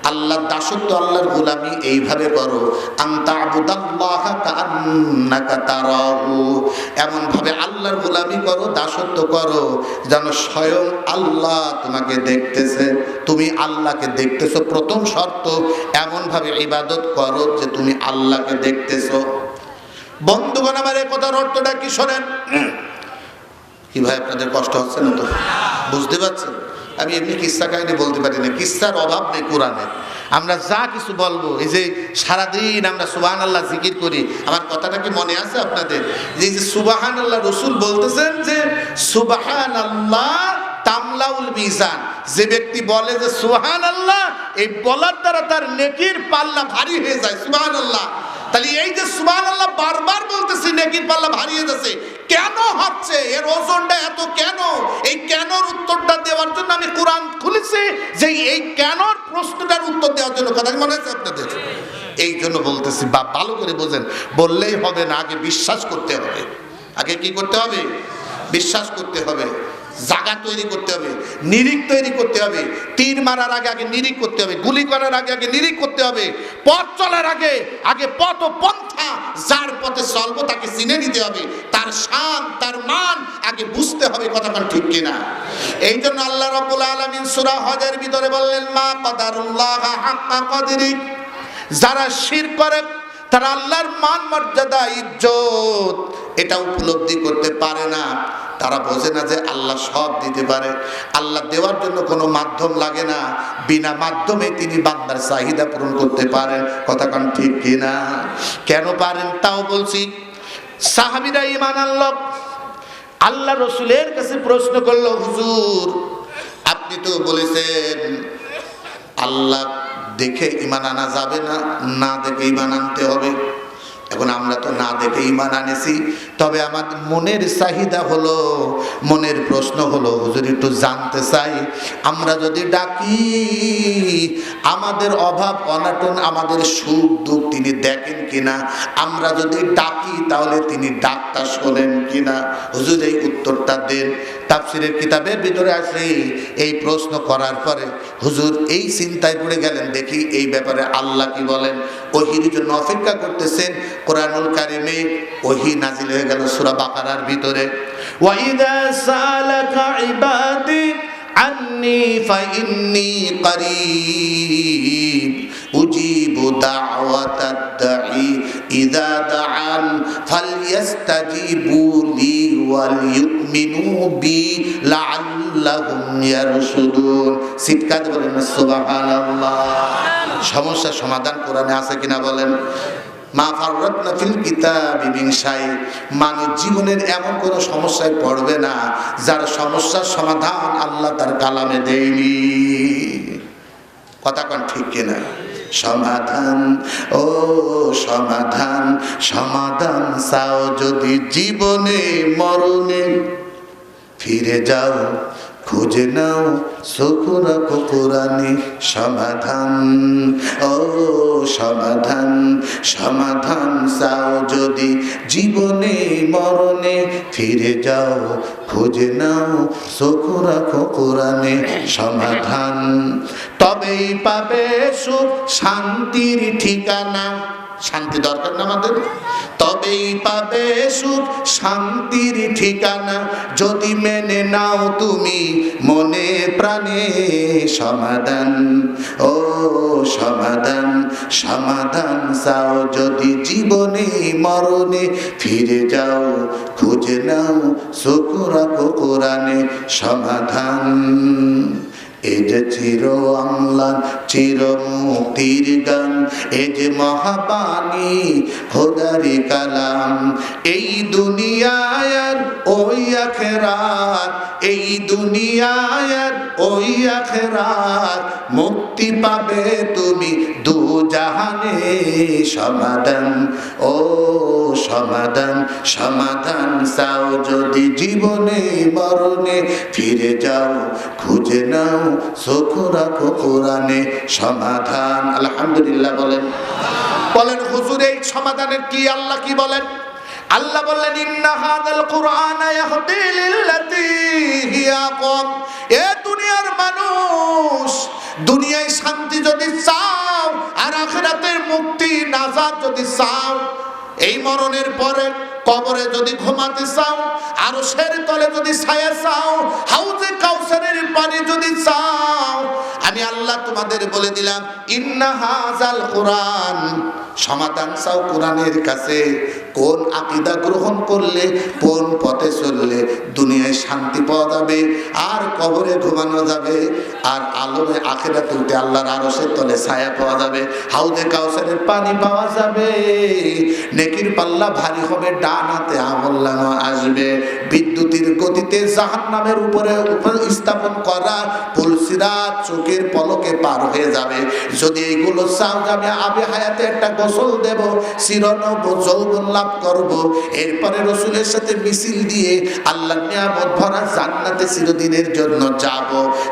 আল্লাহর দাসত্ব, আল্লাহর গোলামি এইভাবে করো, আনতা আবুদাল্লাহ কাআন্নাকা তারাহু, এমনভাবে আল্লাহর গোলামি করো, দাসত্ব করো যেন স্বয়ং আল্লাহ তোমাকে দেখতেছে, তুমি আল্লাহকে দেখতেছো। প্রথম শর্ত, এমনভাবে ইবাদত করো যে তুমি আল্লাহকে দেখতেছো। বন্ধুগণ আমার এই কথার অর্থটা কি শোনেন? কি ভাই আপনাদের কষ্ট হচ্ছে না তো? বুঝতে পারছেন? আমি এমনি কিস্সা কাহিনী বলতে পারি না, কিস্সার অভাব নেই কোরআনে। আমরা যা কিছু বলবো, এই যে সারাদিন আমরা সুবহানাল্লাহ জিকির করি, আমার কথাটা কি মনে আছে আপনাদের? যে সুবহানাল্লাহ রসুল বলতেছেন যে সুবহানাল্লাহ তামলা আউলাউল মিজান, যে ব্যক্তি বলে যে সুবহানাল্লাহ, এই বলার দ্বারা তার নেকির পাল্লা ভারী হয়ে যায়। সুবহানাল্লাহ। তাহলে এই যে সুবহানাল্লাহ বারবার বলতেছি, নেকির পাল্লা ভারী হয়ে যাচ্ছে, কেন হচ্ছে? এর ওজনটা এত কেন? এই কেনর উত্তরটা দেওয়ার জন্য আমি কোরআন খুলেছি, যে এই কেনর প্রশ্নটার উত্তর দেওয়ার জন্য। কথা মনে আছে আপনাদের? এই জন্য বলতেছি, বা ভালো করে বোঝেন, বললেই হবে না, আগে বিশ্বাস করতে হবে। আগে কি করতে হবে? বিশ্বাস করতে হবে, জায়গা তৈরি করতে হবে, নিরিখ তৈরি করতে হবে। তীর মারার আগে আগে নিরিখ করতে হবে, গুলি করার আগে আগে নিরিখ করতে হবে, পথ চলার আগে আগে পথ ও পন্থা, যার পথে চলবো তাকে চিনে নিতে হবে, তার শান তার মান আগে বুঝতে হবে। কথাটা ঠিক কিনা? এই জন্য আল্লাহ রাব্বুল আলামিন সূরা হজের ভিতরে বললেন, মা কদারুল্লাহ হাক্কা কদরি, যারা শিরক করে তারা আল্লাহর মান মর্যাদা ইজ্জত এটা উপলব্ধি করতে পারে না। তারা বোঝে না যে আল্লাহ সব দিতে পারে, আল্লাহ দেওয়ার জন্য কোনো মাধ্যম লাগে না, বিনা মাধ্যমে তিনি বান্দার চাহিদা পূরণ করতে পারেন। কথা কান ঠিক কিনা? কেন পারেন তাও বলছি। সাহাবীরা ঈমান আনলো, আল্লাহ রসুলের কাছে প্রশ্ন করলো, হুজুর আপনি তো বলেছেন আল্লাহ দেখে ঈমান আনা যাবে না, না দেখে ঈমান আনতে হবে। এখন আমরা তো না দেখে ঈমান আনেছি, তবে আমার মনের চাহিদা হলো, মনের প্রশ্ন হলো, হুজুর একটু জানতে চাই, আমরা যদি ডাকি আমাদের অভাব অনাটন, আমাদের সুখ দুঃখ তিনি দেখেন কিনা? আমরা যদি ডাকি তাহলে তিনি ডাকটা শোনেন কিনা? হুজুর এই উত্তরটা দেন। তাফসীরের কিতাবের ভিতরে আছে, এই প্রশ্ন করার পরে হুজুর এই চিন্তায় পড়ে গেলেন, দেখি এই ব্যাপারে আল্লাহ কি বলেন। ওহীর জন্য অপেক্ষা করতেছেন। কোরআনুল কারিমে ওহী নাজিল হয়ে গেল সূরা বাকারার ভিতরে, ওয়া ইযা সালাকা ইবাদি আন্নী ফাইন্নী করিব উজিবু দাওয়াতাদ দাঈ ইযা দাআন ফালইস্তাজিবু লি ওয়াল ইউমিনু বি লাআল্লাহুম ইয়ারশুদুন। চিৎকার বলেন সুবহানাল্লাহ। সমস্যার সমাধান কোরআনে আছে কিনা বলেন? মা ফাররাতনা ফিল কিতাবি মিন শাই, মানুষ জীবনের এমন কোনো সমস্যায় পড়বে না যার সমস্যার সমাধান আল্লাহ তার কালামে দেয়নি। কথা কোন ঠিক কিনা? সমাধান, ও সমাধান, সমাধান চাও যদি জীবনে মরণে, ফিরে যাও খুঁজে নাও সুকুরা কুকুরানি সমাধান। ও সমাধান, সমাধান চাও যদি জীবনে মরণে, ফিরে যাও খুঁজে নাও সুকুরা কুকুরানি সমাধান। তবেই পাবে সুখ শান্তির ঠিকানা। শান্তি দরকার না আমাদের? তবেই পাবে সুখ শান্তির ঠিকানা, যদি মেনে নাও তুমি মনে প্রাণে সমাধান। ও সমাধান, সমাধান চাও যদি জীবনে মরণে, ফিরে যাও খুঁজে নাও সুকুরা কুকুরানে সমাধান। এ যে চির অম্লান চির মুক্তির গান, এ যে মহাবাণী খোদারি কালাম, এই দুনিয়ায় আর ওই আখিরাত, এই দুনিয়ায় আর ওই আখিরাত, মুক্তি পাবে তুমি দু জাহানে সমাধান। ও সমাধান, সমাধান চাও যদি জীবনে মরণে, ফিরে যাও খুঁজে নাও সুকুরা কুকুরানে সমাধান। আলহামদুলিল্লাহ বলেন। বলেন হুজুর এই সমাধানের কি আল্লাহ কি বলেন? আল্লাহ বললেন, ইন্না হাযাল কুরআনা ইয়াহদি লিল্লাতী হিয়া আকওয়াম। এ দুনিয়ার মানুষ, দুনিয়ায় শান্তি যদি চাও আর আখিরাতের মুক্তি নাজাত যদি চাও, এই মরণের পরে কবরে যদি ঘুমাতে চাও, আরশের তলে যদি ছায়া চাও, হাউজে কাউসারের পানি যদি চাও, আমি আল্লাহ তোমাদের বলে দিলাম, ইন্না হাযাল কুরআন, সমাধান চাও কোরআনের কাছে। কোন আকীদা গ্রহণ করলে, কোন পথে চললে দুনিয়ায় শান্তি পাওয়া যাবে, আর কবরে ঘুমানো যাবে, আর আলমে আখিরাতে আল্লাহর আরশের তলে ছায়া পাওয়া যাবে, হাউজে কাউসারের পানি পাওয়া যাবে, নেকির পাল্লা ভারী হবে, ডান হাতে আমল নামা আসবে, বিদ্যুতের গতিতে জাহান্নামের উপরে স্থাপন করা পুলসিরাত চোখের পলকে পার হয়ে যাবে। যদি এইগুলো চাও যে আমি আবে হায়াতে একটা গোসল দেব, চিরনব যৌবন লাভ করব, এরপরে রসুলের সাথে মিছিল দিয়ে আল্লাহর নিয়ামত ভরা জান্নাতে চিরদিনের জন্য যাব,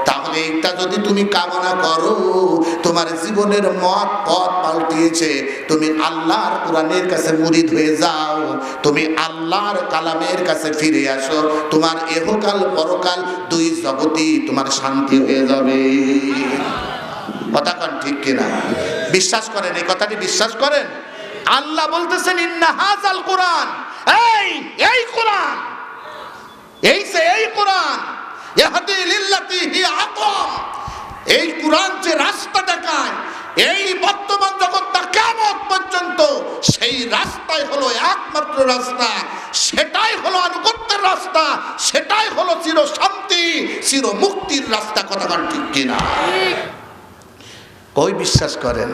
তাহলে এটা যদি তুমি কামনা করো, তোমার জীবনের মত পথ পাল্টিয়েছে। তুমি আল্লাহর কোরআনের কাছে মুরিদ হয়ে যাও, তুমি আল্লাহর কালামের কাছে ফিরে আসো, তোমার এহকাল পরকাল দুই জগতই তোমার শান্তি হয়ে যাবে। কথা কোন ঠিক কিনা? বিশ্বাস করেন? এই কথাটি বিশ্বাস করেন? আল্লাহ বলতেছেন ইন্না হাযাল কোরআন, এই কোরআন, এই কোরআন ইয়াহদি লিল্লাতি হিয়া আকওয়াম, এই কোরআন যে রাস্তা দেখায় এই বর্তমান জগৎটা কিয়ামত পর্যন্ত, সেই রাস্তাই হলো একমাত্র রাস্তা, সেটাই হলো আনুগত্যের রাস্তা, সেটাই হলো চির শান্তি চির মুক্তির রাস্তা। কথা কোন ঠিক কিনা? কই বিশ্বাস করেন?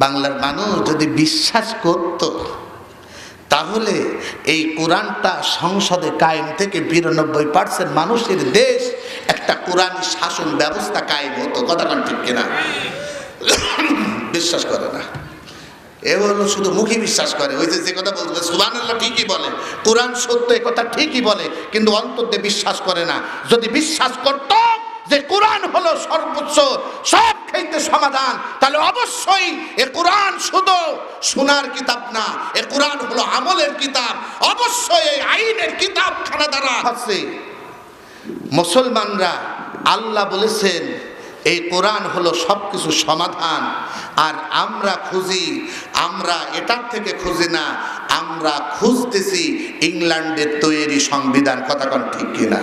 বাংলার মানুষ যদি বিশ্বাস করত তাহলে এই কোরআনটা সংসদে কায়েম থেকে 92% মানুষের দেশ একটা কোরআনী শাসন ব্যবস্থা কায়েম হতো। কথা কোন ঠিক কিনা? বিশ্বাস করে না, এ হলো শুধু মুখে বিশ্বাস করে। ওই যে কথা বলতে সুবহানাল্লাহ ঠিকই বলে, কোরআন সত্য, এ কথা ঠিকই বলে, কিন্তু অন্তর দিয়ে বিশ্বাস করে না। যদি বিশ্বাস করত যে কোরআন হলো সর্বোচ্চ সব ক্ষেত্রে সমাধান, তাহলে অবশ্যই এ কোরআন শুধু শোনার কিতাব না, এ কোরআন হলো আমলের কিতাব, অবশ্যই এই আইনের কিতাবখানা দ্বারা আছে। মুসলমানরা, আল্লাহ বলেছেন এই কোরআন হলো সবকিছু সমাধান, আর আমরা খুঁজি, আমরা এটার থেকে খুঁজি না, আমরা খুঁজতেছি ইংল্যান্ডের তৈরি সংবিধান। কথা কোন ঠিক কিনা?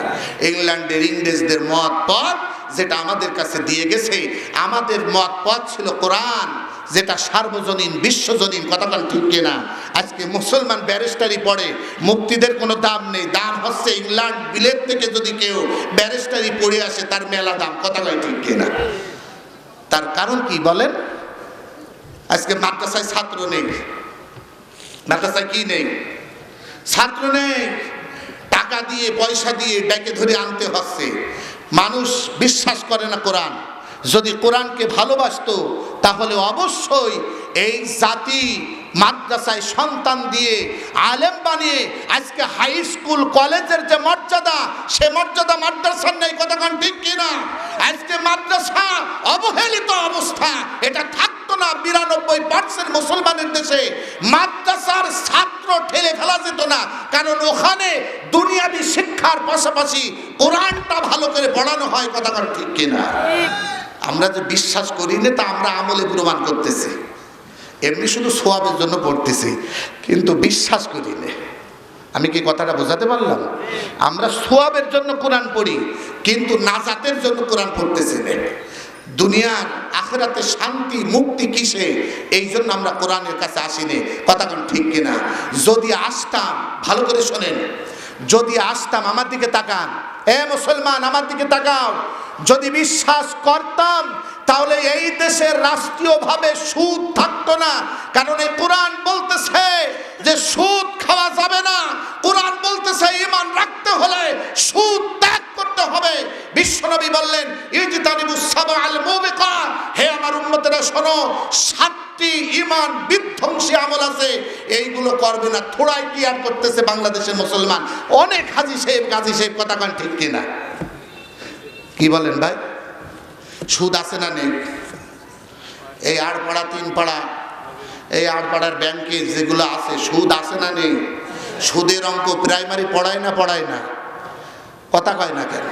ইংল্যান্ডের ইংরেজদের মত পথ যেটা আমাদের কাছে দিয়ে গেছে, আমাদের মত পথ ছিল কোরআন, যেটা সার্বজনীন বিশ্বজনীন। কথা কোন ঠিক কিনা? আজকে মুসলমান ব্যারিস্টারি পড়ে, মুক্তিদের কোনো দাম নেই, দাম হচ্ছে ইংল্যান্ড বিলেত থেকে যদি কেউ ব্যারিস্টারি পড়ে আসে তার মেলা দাম। কথা কোন ঠিক কিনা? তার কারণ কি বলেন? আজকে মাদ্রাসায় ছাত্র নেই, মাদ্রাসায় কি নেই? ছাত্র নেই, টাকা দিয়ে পয়সা দিয়ে ডেকে ধরে আনতে হচ্ছে। মানুষ বিশ্বাস করে না কোরআন। যদি কোরআনকে ভালোবাসতো তাহলে অবশ্যই এই জাতি মাদ্রাসায় সন্তান দিয়ে আলেম বানিয়ে আজকে হাই স্কুল কলেজের যে মর্যাদা, সে মর্যাদা মাদ্রাসার নেই। কথা কোন ঠিক কিনা? আজকে মাদ্রাসা অবহেলিত অবস্থা, এটা থাকতো না 92% মুসলমানের দেশে। মাদ্রাসার ছাত্র ঠেলে ফেলা যেত না, কারণ ওখানে দুনিয়াবি শিক্ষার পাশাপাশি কোরআনটা ভালো করে পড়ানো হয়। কথা কোন ঠিক কিনা? আমরা যে বিশ্বাস করি না তা আমরা আমলে প্রমাণ করতেছি, এমনি শুধু সোয়াবের জন্য পড়তেছি, কিন্তু বিশ্বাস করি না। আমি কি কথাটা বোঝাতে পারলাম? আমরা সোয়াবের জন্য কোরআন পড়ি, কিন্তু নাজাতের জন্য কোরআন পড়তেছি না। দুনিয়ার আখিরাতে শান্তি মুক্তি কিসে, এই জন্য আমরা কোরআনের কাছে আসিনি। কথা কোন ঠিক কিনা? যদি আসতাম, ভালো করে শোনেন, যদি আসতাম, আমার দিকে তাকান, এ মুসলমান আমার দিকে তাকাও, যদি বিশ্বাস করতাম তাহলে এই দেশের রাষ্ট্রীয়ভাবে সুদ থাকতো না। কারণ এই কোরআন বলতেছে যে সুদ খাওয়া যাবে না, কোরআন বলতেছে ঈমান রাখতে হলে সুদ ত্যাগ করতে হবে। বিশ্বনবী বললেন ইজতানিবুস সাবআল মুবিকাত, হে আমার উম্মতেরা শোনো, 7টি ঈমান বিধ্বংসী আমল আছে, এইগুলো করবে না। থোড়াই কি আর করতেছে বাংলাদেশের মুসলমান, অনেক হাজী সাহেব গাজী সাহেব। কথা কোন ঠিক কিনা? কি বলেন ভাই? সুদ আছে না নেই? এই 8 পাড়া 3 পাড়া, এই 8 পাড়ার ব্যাংকে যেগুলো আছে, সুদ আছে না নেই? সুদের অঙ্ক প্রাইমারি পড়ায় না পড়ায় না? কথা কয় না কেন?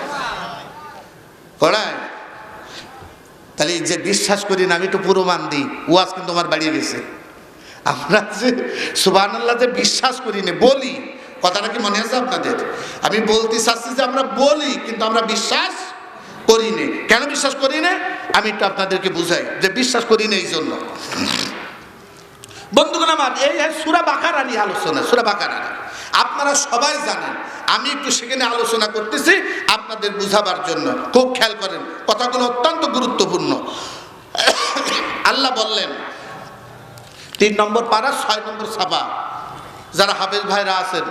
পড়ায়। তাহলে যে বিশ্বাস করি না, আমি একটু প্রমাণ দিই, ওয়াজ কিন্তু আমার বাড়িয়ে গেছে। আমরা যে সুবহানাল্লাহ যে বিশ্বাস করি না, বলি, কথাটা কি মনে আছে আপনাদের? আমি বলতে চাচ্ছি যে আমরা বলি কিন্তু আমরা বিশ্বাস করি না। কেন বিশ্বাস করি না আমি একটু আপনাদেরকে বুঝাই, যে বিশ্বাস করি না এই জন্য। বন্ধুগণ আমার, এই সূরা বাকারা নিয়ে আলোচনা, সূরা বাকারা আপনারা সবাই জানেন, আমি একটু সেখানে আলোচনা করতেছি আপনাদের বুঝাবার জন্য। খুব খেয়াল করেন, কথাগুলো অত্যন্ত গুরুত্বপূর্ণ। আল্লাহ বললেন 3 নম্বর পারা 6 নম্বর ছাপা, যারা হাফেজ ভাইরা আছেন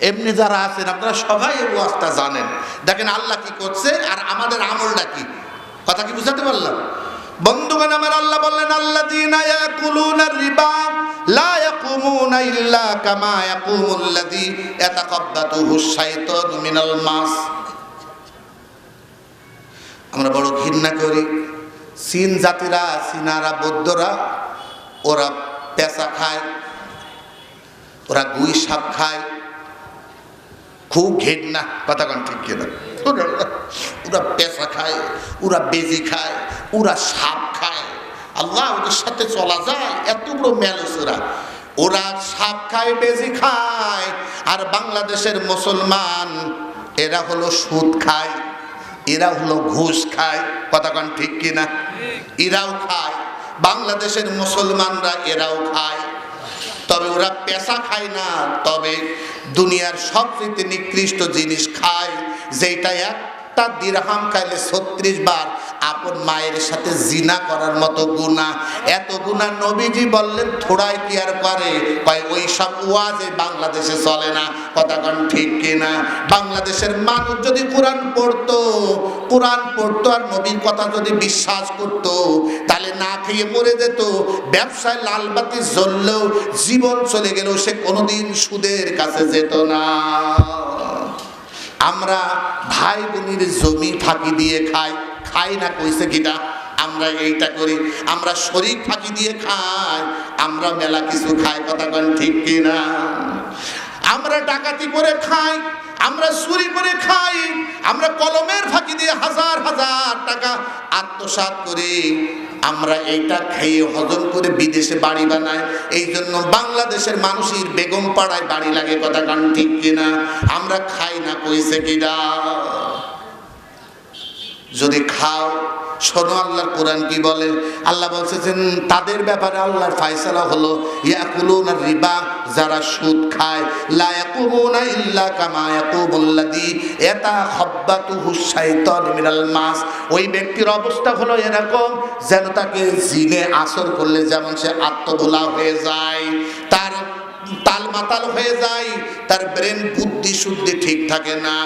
এমনি যারা আছেন আপনারা সবাই এই ওয়াজটা জানেন। দেখেন আল্লাহ কি করছে আর আমাদের আমলটা কি, কথা কি বুঝাতে পারলাম? বন্ধুগণ আমার, আল্লাহ বললেন আল্লাযীনা ইয়াকুলুনা রিবা লা ইয়াকুমুনা ইল্লা কামা ইয়াকুমুল্লাযী ইয়াতাকাব্বাতুহু শাইতানু মিনাল মাস। আমরা বড় ঘৃণা করি চীন জাতিরা, চীনারা, বৌদ্ধরা, ওরা পেঁচা খায়, ওরা গুই সাপ খায়, খুব ঘৃণা, কথা কোন ঠিক কিনা? ওরা পেঁচা খায়, ওরা বেজি খায়, ওরা সাপ খায়। আল্লাহ, ওদের সাথে চলা যায়? এত বড় ম্যালুস ওরা। ওরা সাপ খায়, বেজি খায়, আর বাংলাদেশের মুসলমান এরা হলো সুদ খায়, এরা হলো ঘুষ খায়, কথা কোন ঠিক কিনা? এরাও খায়, বাংলাদেশের মুসলমানরা এরাও খায়। তবে ওরা পেশা খায় না, তবে দুনিয়ার সবচেয়ে নিকৃষ্ট জিনিস খায়, যেটা একটা দিরহাম খাইলে 36 বার আপন মায়ের সাথে জিনা করার মতো গুনাহ। এত গুনাহ নবীজি বললেন থোড়াই কি আর করে? কয় ওই সব ওয়াজে বাংলাদেশে চলে না, কথা কোন ঠিক কিনা? বাংলাদেশের মানুষ যদি কোরআন পড়তো আর নবীর কথা যদি বিশ্বাস করত, তাহলে না খেয়ে মরে যেত, ব্যবসায় লালবাতি জ্বললেও, জীবন চলে গেলেও সে কোনোদিন সুদের কাছে যেত না। আমরা ভাই বোনের জমি ফাঁকি দিয়ে খাই না, কইছে কিনা? আমরা এইটা করি, আমরা শরীক ফাঁকি দিয়ে খাই, আমরা মেলা কিছু খাই, কথা কোন ঠিক কিনা? আমরা ডাকাতি করে খাই, আমরা চুরি করে খাই, আমরা কলমের ফাঁকি দিয়ে হাজার হাজার টাকা আত্মসাৎ করি। আমরা এইটা খেয়ে হজম করে বিদেশে বাড়ি বানাই। এই জন্য বাংলাদেশের মানুষের বেগম পাড়ায় বাড়ি লাগে, কথা কান ঠিক কিনা? আমরা খাই না, কইছে কিনা? যদি খাও, শোনো আল্লাহর কোরআন কি বলে। আল্লাহ বলছেন তাদের ব্যাপারে আল্লাহর ফয়সালা হলো ইয়াকুলুনা রিবা, যারা সুদ খায়, লা ইয়াকুমুনা ইল্লা কামা ইয়াকুমুল্লাযী ইয়াতাখাব্বাতুহু শাইতানু মিনাল মাস। ওই ব্যক্তির অবস্থা হলো এরকম যেন তাকে জিনে আসর করলে যেমন সে আত্মভোলা হয়ে যায়, তার তাল মাতাল হয়ে যায়, তার ব্রেন বুদ্ধি শুদ্ধি ঠিক থাকে না।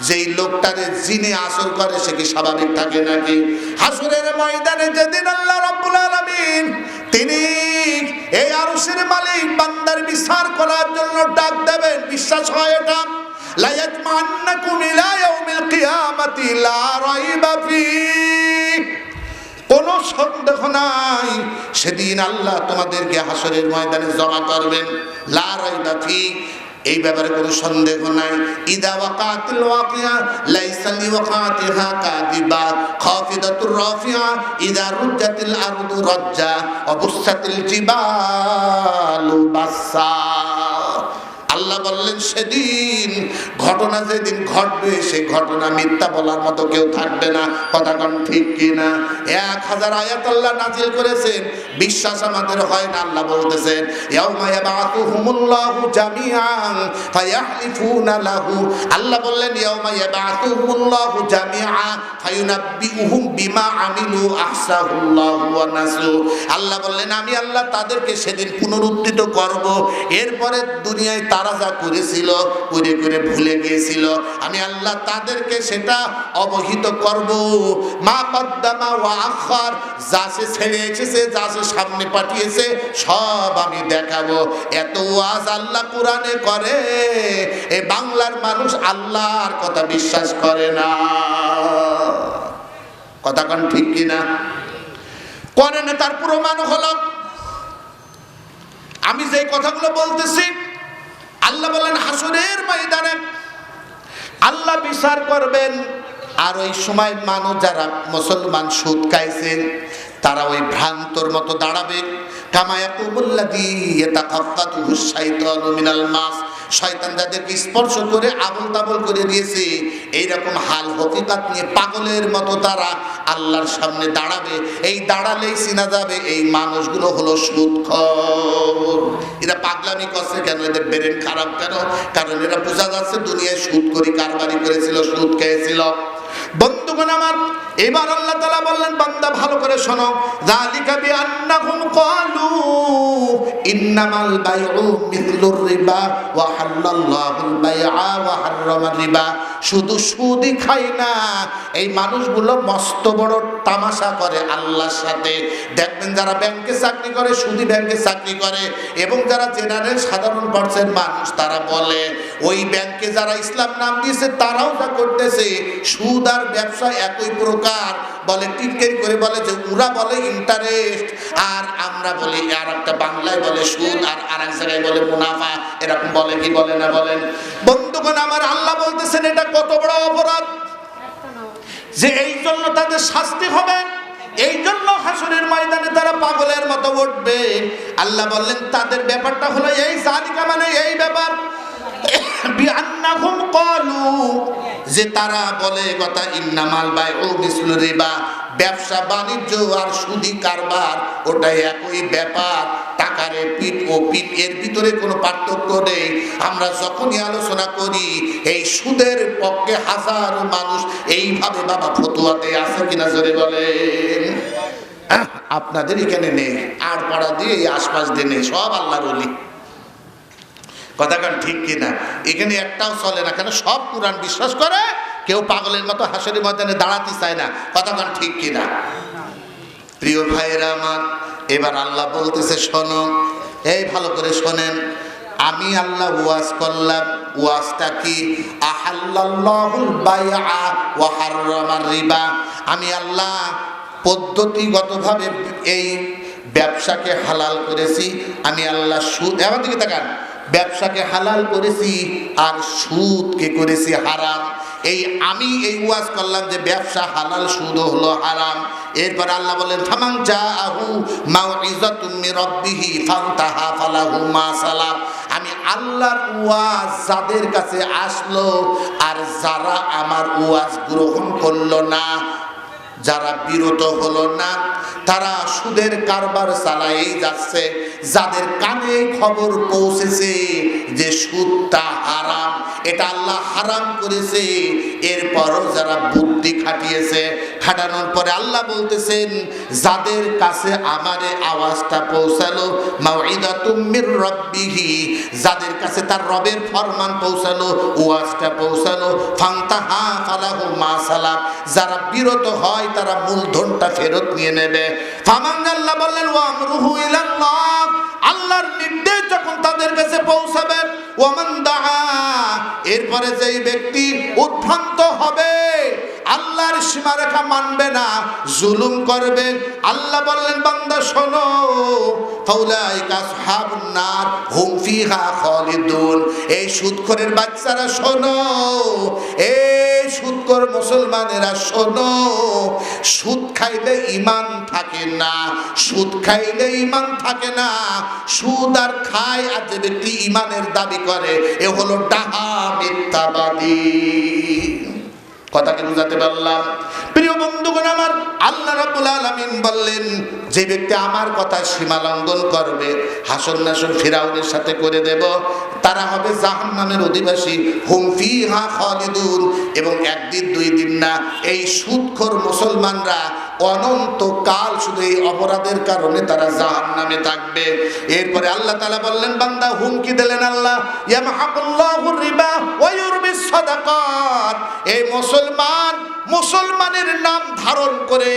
যেই লোকটারে জিনে আসর করে সে কি স্বাভাবিক থাকে নাকি? হাসরের ময়দানে যেদিন আল্লাহ রাব্বুল আলামিন তিনি এই আরশের মালিক বান্দার বিচার করার জন্য ডাক দেবেন, বিশ্বাস হয় এটা? লা ইয়াতমান্নাকুম ইলা ইয়াউমিল কিয়ামাতি লা রাইবা ফীহ, কোনো সন্দেহ নাই সেদিন আল্লাহ তোমাদেরকে হাসরের ময়দানে জমা করবেন। লা রাইবা ফীহ, এই ব্যাপারে কোনো সন্দেহ নাই। ইদা ওয়াকাতিল ওয়াকিয়া লাইসা লিওয়াকাতিহা কাযিবা খাফিদাতুর রাফিয়া ইদা রুজ্জাতিল আরদু রাজ্জা ওয়া বুসাতিল জিবালু বাসা। আল্লাহ বললেন সেদিন ঘটনা যেদিন ঘটবে সেই ঘটনা মিথ্যা বলার মতো কেউ থাকবে না, কথা কোন ঠিক কিনা? 1000 আয়াত আল্লাহ নাজিল করেছেন, বিশ্বাস আমাদের হয় না। আল্লাহ বলতেছেন ইয়াউমা ইয়াবাতুহুমুল্লাহু জামিআন ফায়াহলিফুনা লাহু। আল্লাহ বললেন ইয়াউমা ইয়াবাতুহুমুল্লাহু জামিআ ফায়ুনাব্বিউহুম বিমা আমিলু আহসাহুল্লাহু ওয়া নাসু। আল্লাহ বললেন আমি আল্লাহ তাদেরকে সেদিন পুনরুত্থিত করব, এরপরে দুনিয়ায় তারা যা করেছিল, করে করে ভুলে গিয়েছিল, আমি আল্লাহ তাদেরকে সেটা অবহিত করব। মা কদ্দামা ওয়া আখার, যা সে ছেড়ে এসেছে, যা সে সামনে পাঠিয়েছে, সব আমি দেখাবো। এত ওয়াজ আল্লাহ কোরআনে করে, এই বাংলার মানুষ আল্লাহর কথা বিশ্বাস করে না, কথা কোন ঠিক কিনা? করে না, তার প্রমাণ হলো আমি যে কথাগুলো বলতেছি। আল্লাহ বলেন হাসরের ময়দানে আল্লাহ বিচার করবেন, আর ওই সময় মানুষ যারা মুসলমান সুদ খাইছেন তারা ওই ভ্রান্তর মতো দাঁড়াবে। কামা ইয়াকুমুল্লাযী ইয়াতাখাব্বাতুহু শাইতানু মিনাল মাস, শয়তান যাদেরকে স্পর্শ করে আবল তাবল করে দিয়েছে, এইরকম হাল হকিকত নিয়ে পাগলের মতো তারা আল্লাহর সামনে দাঁড়াবে। এই দাঁড়ালেই চিনা যাবে এই মানুষগুলো হলো সুদখোর। এরা পাগলামি করছে কেন? এদের ব্রেন খারাপ কেন? কারণ এরা বোঝা যাচ্ছে দুনিয়ায় সুদ করে কারবারি করেছিল, সুদ খেয়েছিল। বন্ধুগণ আমার, এবার আল্লাহ তাআলা বললেন বান্দা ভালো করে শোনো, যালিকা বিআন্নাহুম ক্বালু ইন্নামাল বাইউ মিথলুর রিবা ওয়া হাল্লাল্লাহুল বাইআ ওয়া হাররামার রিবা। শুধু সুদই খায় না, এই মানুষগুলো মস্ত বড় তামাশা করে আল্লাহর সাথে। দেখবেন যারা ব্যাংকে চাকরি করে, সুদী ব্যাংকে চাকরি করে, এবং যারা জেনারেল সাধারণ পার্সেন্ট মানুষ, তারা বলে ওই ব্যাংকে যারা ইসলাম নাম দিয়েছে তারাও যা করতেছে, সুদ আর ব্যবসা একই প্রকার। বলে টিটকারি করে বলে যে ওরা বলে ইন্টারেস্ট, আর আমরা বলি, আর একটা বাংলায় বলে সুদ, আর আরেক জায়গায় বলে মুনাফা। এরকম বলে কি বলে না বলেন? বন্ধুগণ আমার, আল্লাহ বলতেছেন এটা কত বড় অপরাধ যে এই জন্য তাদের শাস্তি হবে, এই জন্য হাসরের ময়দানে তারা পাগলের মতো উঠবে। আল্লাহ বললেন তাদের ব্যাপারটা হলো এই, যালিকা মানে এই ব্যাপার, বিআন্নাহুম ক্বালু যে তারা বলে কথা ইন্নামাল বাইউ মিসলুর রিবা, ব্যবসা বাণিজ্য আর সুদি কারবার ওটাই একই ব্যাপার, টাকারে পিঠ ও পিঠ, এর ভিতরে কোনো পার্থক্য নেই। আমরা যখনই আলোচনা করি এই সুদের পক্ষে হাজারো মানুষ এইভাবে বাবা ফতোয়া দেয়, আছে কিনা জোরে বলেন? আপনাদের এখানে নেই, আর পাড়া দিয়ে এই আশপাশ দিয়ে নেই, সব আল্লাহর ওলি। কথা কান ঠিক কিনা? এখানে একটাও চলে না, কেন? সব কুরআন বিশ্বাস করে, কেউ পাগলের মতো হাসরের ময়দানে দাঁড়াতে চায় না। কথা কান ঠিক কিনা? প্রিয় ভাইরা আমার, এবার আল্লাহ বলতেছে শোনো, এই ভালো করে শোনেন, আমি আল্লাহ ওয়াজ করলাম। ওয়াজটা কি? আহাল্লাল্লাহুল বাইআ ওয়া হাররামার রিবা। আমি আল্লাহ পদ্ধতিগতভাবে এই ব্যবসাকে হালাল করেছি। আমি আল্লাহ সুদ, এমন দিকে তাকান, ব্যবসাকে হালাল করেছি আর সুদকে করেছি হারাম। এই আমি এই ওয়াজ করলাম যে ব্যবসা হালাল, সুদ হলো হারাম। এরপর আল্লাহ বলেন ফামান জাআহু মাউইযাতুম মির রাব্বিহি ফান্তাহা ফালাহু মা সালাম। আমি আল্লাহর ওয়াজ যাদের কাছে আসলো আর যারা আমার ওয়াজ গ্রহণ করলো না, যারা বিরত হলো না, তারা সুদের কারবার চালায়েই যাচ্ছে। যাদের কানে খবর পৌঁছেছে যে সুদটা হারাম, এটা আল্লাহ হারাম করেছে, এরপরও যারা বুদ্ধি খাটিয়েছে, খাটানোর পরে আল্লাহ বলতেছেন যাদের কাছে আমারে আওয়াজটা পৌঁছালো, মাউইদাতুম মির রাব্বিহি, যাদের কাছে তার রবের ফরমান পৌঁছালো, ওয়াজটা পৌঁছালো, ফান্তাহা ফালাহু মা সালাম, যারা বিরত হয় তারা মূলধনটা ফেরত নিয়ে নেবে। ফামান, আল্লাহ বললেন ওয়া আমরুহু ইলাল্লাহ, আল্লাহর নির্দেশ যখন তাদের কাছে পৌঁছাবে, ওয়ামান দাআ, এরপরে যেই ব্যক্তি উদ্ভ্রান্ত হবে, আল্লাহর সীমারেখা মানবে না, জুলুম করবে, আল্লাহ বললেন বান্দা শোনো, ফাউলাইকা আসহাবুন নার হুম ফিহা খালিদুন। এই সুদখোরের বাচ্চারা শোনো, এই সুদখোর মুসলমানেরা শোনো, সুদ খাইলে ঈমান থাকে না, সুদ খাইলে ঈমান থাকে না। সুদ আর খায় আর যে ব্যক্তি ঈমানের দাবি করে, এ হলো ডাহা মিথ্যাবাদী। কথাকে বুঝাতে পারলাম? প্রিয় বন্ধুগণ আমার, আল্লাহ রাব্বুল আলামিন বললেন যে ব্যক্তি আমার কথা সীমা লঙ্ঘন করবে, হাসর নাসর ফিরাউনের সাথে করে দেব, তারা হবে জাহান্নামের অধিবাসী, হুম ফিহা খালিদুন। এবং একদিন দুই দিন না, এই সুদখোর মুসলমানরা অনন্তকাল শুধু এই অপরাধের কারণে তারা জাহান্নামে থাকবে। এরপরে আল্লাহ তাআলা বললেন বান্দা হুমকি দিলেন আল্লাহ, ইয়ামহাকুল্লাহুর রিবা ওয়া ইউরবিস সাদাকাত। এই মুসলমানের নাম ধারণ করে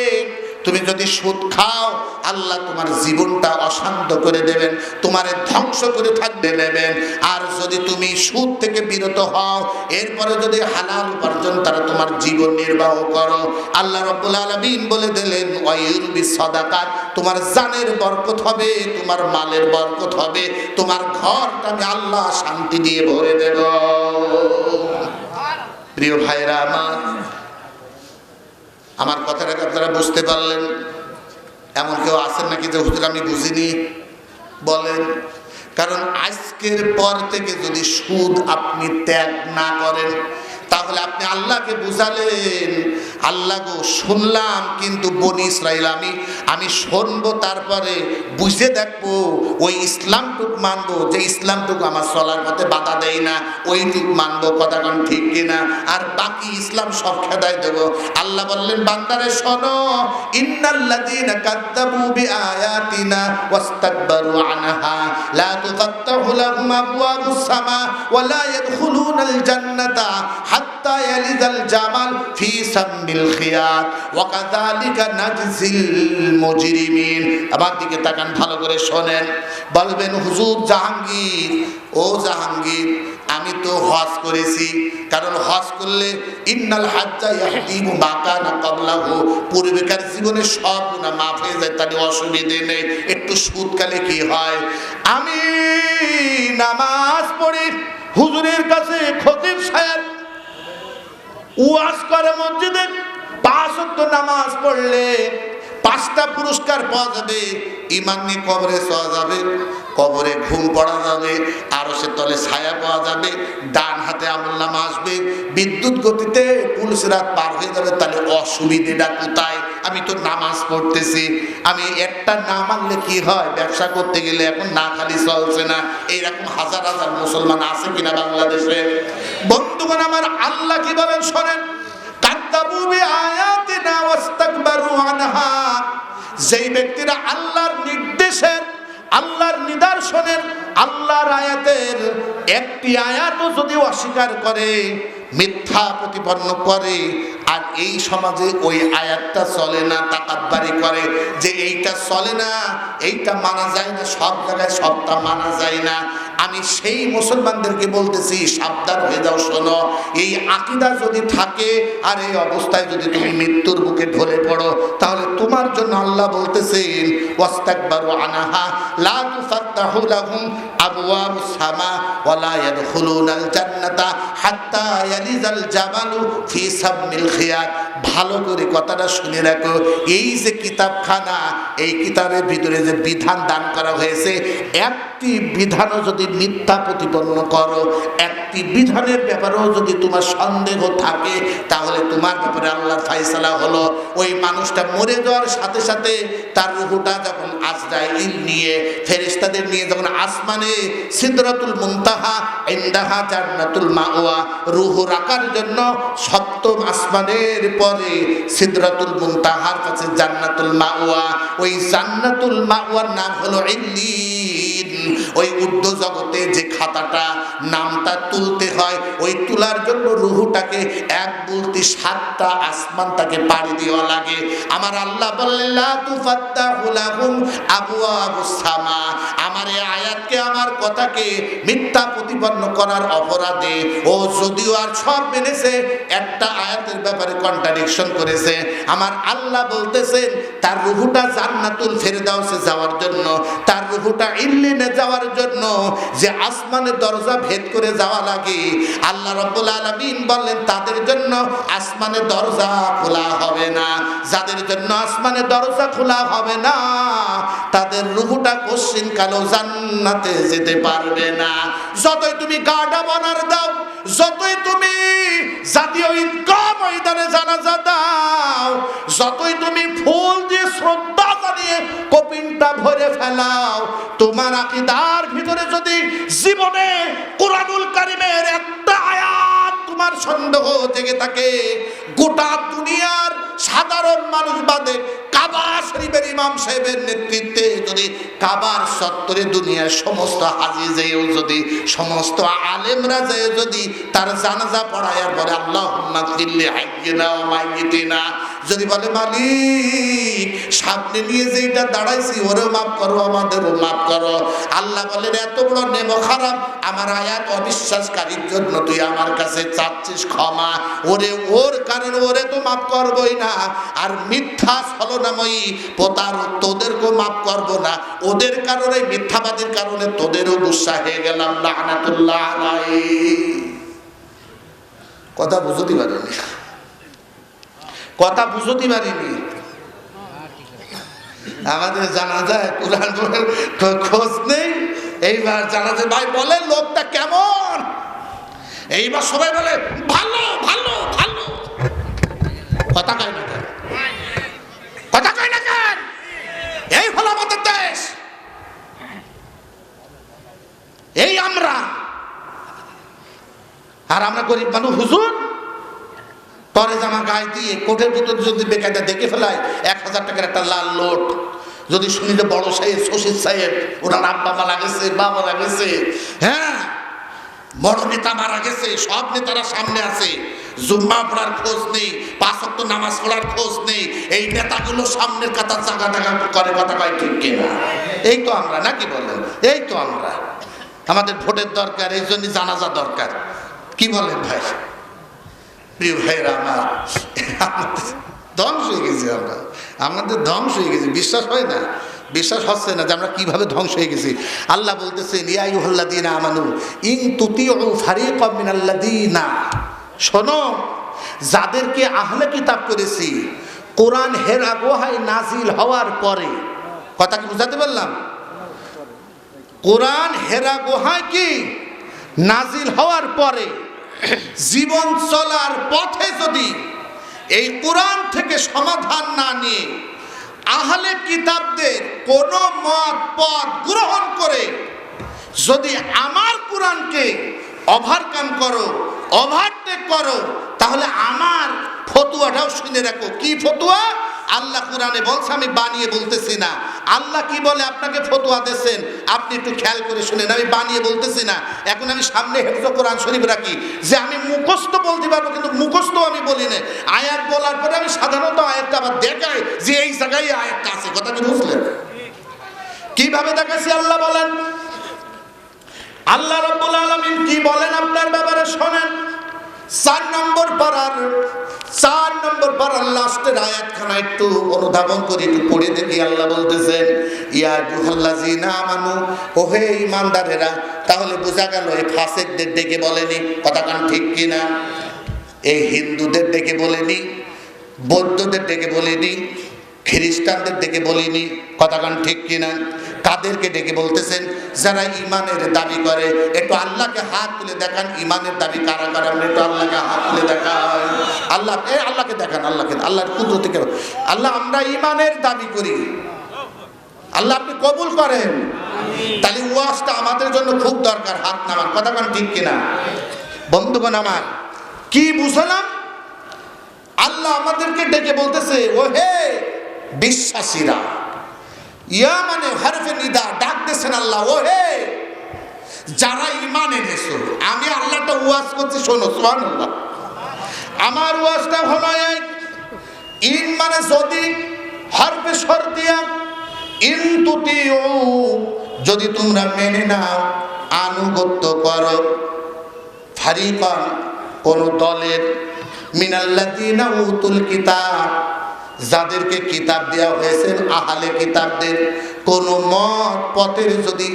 তুমি যদি সুদ খাও, আল্লাহ তোমার জীবনটা অশান্ত করে দেবেন, তোমারে ধ্বংস করে থাকতে নেবেন। আর যদি তুমি সুদ থেকে বিরত হও, এরপরে যদি হালাল উপার্জন তারা তোমার জীবন নির্বাহ করো, আল্লাহ রাব্বুল আলামিন বলে দিলেন ওয়ায়ুরবি সাদাকাত, তোমার জানের বরকত হবে, তোমার মালের বরকত হবে, তোমার ঘরটা আমি আল্লাহ শান্তি দিয়ে ভরে দেব। প্রিয় ভাইরা আমার কথাটাকে আপনারা বুঝতে পারলেন? এমন কেউ আছেন নাকি যে হুজুর আমি বুঝিনি? বলেন। কারণ আজকের পর থেকে যদি সুদ আপনি ত্যাগ না করেন, তাহলে আপনি আল্লাহকে বুঝালেন, আল্লাহ গো শুনলাম, কিন্তু বনি ইসরাইল আমি শুনবো, তারপরে বুঝে দেখবো, ওই ইসলামটুক মানবো যে ইসলামটুকু আমার চলার পথে বাধা দেয় না, ওইটুক মানবো, কথা কোন ঠিক কিনা, আর বাকি ইসলাম সব খেদাই দেব। আল্লাহ বললেন বান্দারে শোনো, ইন্নাল্লাযীনা কাযযাবু বিআয়াতিনা ওয়াস্তাকবারু আনহা লা তুফাত্তাহু লাহুম আবওয়াবুস সামা ওয়া লা ইয়াদখুলুনাল জান্নাতা হাত্তা ইয়ালিজাল জামাল ফি সাম্মিল খিয়াত ওয়া কাযালিকা নাজজিল মুজরিমিন। আমার দিকে তাকান, ভালো করে শোনেন। বলবেন হুজুর জাহাঙ্গীর, ও জাহাঙ্গীর, আমি তো হজ করেছি, কারণ হজ করলে ইন্নাল হাজ্জা ইয়াহদিমু মা কানা ক্বাবলাহু, পূর্বেকার জীবনে সব গুনাহ মাফ হয়ে যায়, তাহলে অসুবিধে নেই। একটু সুদকালে কি হয়, আমি নামাজ পড়ি, হুজুরের কাছে খতিব সাহেব ওয়াজ করে মসজিদে, 5 ওয়াক্ত নামাজ পড়লে 5টা পুরস্কার পাওয়া যাবে। ঈমান নিয়ে কবরে যাওয়া যাবে, কবরে ঘুম পড়া যাবে, আরশে তলে ছায়া পাওয়া যাবে, ডান হাতে আমলনামা আসবে, বিদ্যুৎ গতিতে পুলসিরাত পার হয়ে যাবে। তাহলে অসুবিধাটা কোথায়? আমি তো নামাজ পড়তেছি, আমি একটা না মানলে কি হয়? ব্যবসা করতে গেলে এখন না খালি চলছে না, এইরকম হাজার হাজার মুসলমান আছে কিনা বাংলাদেশে? বন্ধুগণ আমার, আল্লাহ কি বলেন শোনেন, কাযযাবু বিআয়াতিনা ওয়াস্তাকবারু আনহা, যেই ব্যক্তিরা আল্লাহর নির্দেশের, আল্লাহর নিদর্শনের, আল্লাহর আয়াতের একটি আয়াতও যদি অস্বীকার করে, মিথ্যা প্রতিপন্ন করে, আর এই সমাজে ওই আয়াতটা চলে না, তাকাব্বারি করে যে এইটা চলে না, এইটা মানা যায় না, সব জায়গায় সবটা মানা যায় না, আমি সেই মুসলমানদেরকে বলতেছি সাবধান হয়ে যাও। শোনো, এই আকীদা যদি থাকে আর এই অবস্থায় যদি তুমি মৃত্যুর বুকে ঢলে পড়ো, তাহলে তোমার জন্য আল্লাহ বলতেছেন ওয়াস্তাকবারু আনহা লা তুফাত্তাহু লাহুম আবওয়াবুস সামা ওয়া লা ইয়াদখুলুনাল জান্নাতা হাত্তা ইয়ালিজাল জামালু ফি সাম্মিল খিয়াত। ভালো করে কথাটা শুনে রাখো, এই যে কিতাবখানা, এই কিতাবের ভিতরে যে বিধান দান করা হয়েছে, একটি বিধানও যদি মিথ্যা প্রতিপন্ন করো, একটি বিধানের ব্যাপারেও যদি তোমার সন্দেহ থাকে, তাহলে তোমার ব্যাপারে আল্লাহর ফায়সালা হলো ওই মানুষটা মরে যাওয়ার সাথে সাথে তার রূহটা যখন আজরাইল নিয়ে, ফেরেশতাদের নিয়ে যখন আসমানে সিদরাতুল মুনতাহা ইনদাহা জান্নাতুল মাওয়া, রূহ রাখার জন্য 7ম আসমানের পরে সিদরাতুল মুনতাহার কাছে জান্নাতুল মাওয়া, ওই জান্নাতুল মাওয়ার নাম হলো ইল্লিন। ওই ঊর্ধ্ব জগতে যে খাতাটা নামটা তুলতে হয়, ওই তোলার জন্য রূহটাকে এক বলতে 7টা আসমান তাকে পাড়ি দেওয়া লাগে। আমার আল্লাহ বললেন লা তুফাত্তাহু লাহুম আবওয়াবুস সামা, আমার এই আয়াতকে, আমার কথাকে মিথ্যা প্রতিপন্ন করার অপরাধে ও যদিও আর সব মেনেছে, একটা আয়াতের ব্যাপারে কন্ট্রাডিকশন করেছে, আমার আল্লাহ বলতেছেন তার রূহটা জান্নাতুল ফেরদাউসে যাওয়ার জন্য, তার রূহটা ইল্লিনে যাওয়ার জন্য যে আসমানের দরজা ভেদ করে যাওয়া লাগে, আল্লাহ রাব্বুল আলামিন বললেন তাদের জন্য আসমানের দরজা খোলা হবে না। যাদের জন্য আসমানের দরজা খোলা হবে না, তাদের রূহটা কোশ্চিন কালো জান্নাতে যেতে পারবে না। যতই তুমি গাডা বানার দাও, যতই তুমি জাতীয় ঈদগাহ ময়দানে জানাজা দাও, যতই তুমি ফুল দিয়ে শ্রদ্ধা জানিয়ে কপিনটা ভরে ফেলাও, তোমার আকীদার ভিতরে যদি জীবনে কুরআনুল কারীমের একটা আয়াত তোমার সন্দেহ জেগে থাকে, গোটা দুনিয়ার সাধারণ মানুষ বাদে কাবা শরীফের ইমাম সাহেবের নেতৃত্বে যদি কাবার চত্বরে দুনিয়ার সমস্ত হাজি যেও, যদি সমস্ত আলেমরা যেও, যদি তার জানাজা পড়ায়ার পরে আল্লাহুম্মা ফিরলি হাইয়িনা ওয়া মাইয়িতিনা, যদি বলে মালিক সামনে নিয়ে যেটা দাঁড়াইছি ওরেও মাফ করো, আমাদেরও মাফ করো, আল্লাহ বলেন এত বড় নেমো খারাপ, আমার আয়াত অবিশ্বাসকারীর জন্য তুই আমার কাছে চাচ্ছিস ক্ষমা, ওর কারণে ওরে তো মাফ করবই না, আর মিথ্যা ছলনাময়ী প্রতার তোদেরকেও মাফ করবো না, ওদের কারণে, মিথ্যাবাদীর কারণে তোদেরও গুসা হয়ে গেলাম, লানাতুল্লাহ আলাইহি। কথা বুঝতে পারিনি, কথা বুঝতে পারিনি। আমাদের জানা যায় কোরআন খোঁজ নেই, এইবার জানা যায় ভাই বলে লোকটা কেমন, এইবার সবাই বলে ভালো কথা কয় না কেন? কথা কয় না কেন? এই হলো আমাদের দেশ, এই আমরা। আর আমরা গরিব মানুষ, হুজুর পরে জামা গায়ে দিয়ে কোটের ভিতরে যদি বেকায়দা দেখে ফেলায় 1000 টাকার একটা লাল লোট, যদি শুনি যে বড় সাহেব, শশীর সাহেব, ওনার আব্বা মারা গেছে, বাবা মারা গেছে, হ্যাঁ বড় নেতা মারা গেছে, সব নেতারা সামনে আছে, জুম্মা পড়ার খোঁজ নেই, 5 ওয়াক্ত নামাজ পড়ার খোঁজ নেই, এই নেতাগুলো সামনের কাতার জায়গা টাকা করে, কথা কয় ঠিক কিনা? এই তো আমরা, নাকি বলেন? এই তো আমরা। আমাদের ভোটের দরকার, এই জন্য জানাজা দরকার। কি বলেন ভাই? প্রিয় ভাইরা আমার, ধ্বংস হয়ে গেছি আমরা, আমাদের ধ্বংস হয়ে গেছি। বিশ্বাস হয় না, বিশ্বাস হচ্ছে না যে আমরা কিভাবে ধ্বংস হয়ে গেছি। আল্লাহ বলতেছেন, ইয়া আইয়ুহাল্লাযীনা আমানু ইন তুতিউ ফারীকাম মিনাল্লাযীনা, শোনো যাদেরকে আহলে কিতাব করেছি কোরআন হেরা গুহায় নাজিল হওয়ার পরে, কথা কি বুঝাতে পারলাম? কোরআন হেরা গুহায় কি নাজিল হওয়ার পরে জীবন চলার পথে যদি এই কোরআন থেকে সমাধান না নিয়ে আহলে কিতাবদের কোন মত পথ গ্রহণ করে যদি আমার কোরআনকে ওভারকাম করো, ওভারটেক করো, তাহলে আমার ফতুয়াটাও শুনে রাখো। কি ফতুয়া? আল্লাহ কোরআনে বলছে, আমি বানিয়ে বলতেছি না। আল্লাহ কি বলে আপনাকে ফতুয়া দিয়েছেন, আপনি একটু খেয়াল করে শুনেন। আমি বানিয়ে বলতেছি না। এখন আমি সামনে হেফজ কোরআন শরীফ রাখি যে আমি মুখস্থ বলতে পারবো, কিন্তু মুখস্থ আমি বলি না। আয়াত বলার পরে আমি সাধারণত আয়াতটা আবার দেখাই যে এই জায়গায় আয়াতটা আছে। কথা কি বুঝলেন? কিভাবে দেখাচ্ছি আল্লাহ বলেন। আল্লাহ রাব্বুল আলামিন কি বলেন আপনার ব্যাপারে শোনেন। 4 নম্বর পারার লাস্টের আয়াতখানা একটু অনুধাবন করে একটু পড়ে দেখি। আল্লাহ বলতেছেন, ইয়া আইয়ুহাল্লাযীনা আমানু, ওহে ঈমানদারেরা। তাহলে বোঝা গেল এই ফাসিকদের ডেকে বলেনি, কথা কান ঠিক কিনা? এই হিন্দুদের ডেকে বলেনি, বৌদ্ধদের ডেকে বলেনি, খ্রিস্টানদের ডেকে বলিনি, কথা কান ঠিক কিনা? কাদেরকে ডেকে বলতেছেন? যারা ইমানের দাবি করে। একটু আল্লাহকে হাত তুলে দেখান, ইমানের দাবি কারা কারা? একটু আল্লাহকে হাত তুলে দেখান। আল্লাহকে দেখান, আল্লাহর কুদরত থেকে। আল্লাহ, আমরা ইমানের দাবি করি, আল্লাহ আপনি কবুল করেন। তাহলে ওয়াজটা আমাদের জন্য খুব দরকার। হাত নামান, কথা কান ঠিক কিনা? বন্ধুগণ আমার, কি বুঝলাম? আল্লাহ আমাদেরকে ডেকে বলতেছে, ও হে বিশ্বাসীরা। ইয়া মানে হরফে নিদা, ডাক দিয়েছেন আল্লাহ, ও হে যারা ঈমান এনেছো। আমি আল্লাহটা ওয়াজ করছি, শোনো, সুবহানাল্লাহ। আমার ওয়াজটা হলো এক, ইন মানে যদি, হরফে শর্তিয়া, ইন তুতিউ যদি তোমরা মেনে নাও, আনুগত্য করো, ফারিকান কোন দলের, মিনাল্লাযীনা উতুল কিতাব যাদেরকে কিতাব দেওয়া হয়েছে, আহলে কিতাবদের কোন মত পথের যদি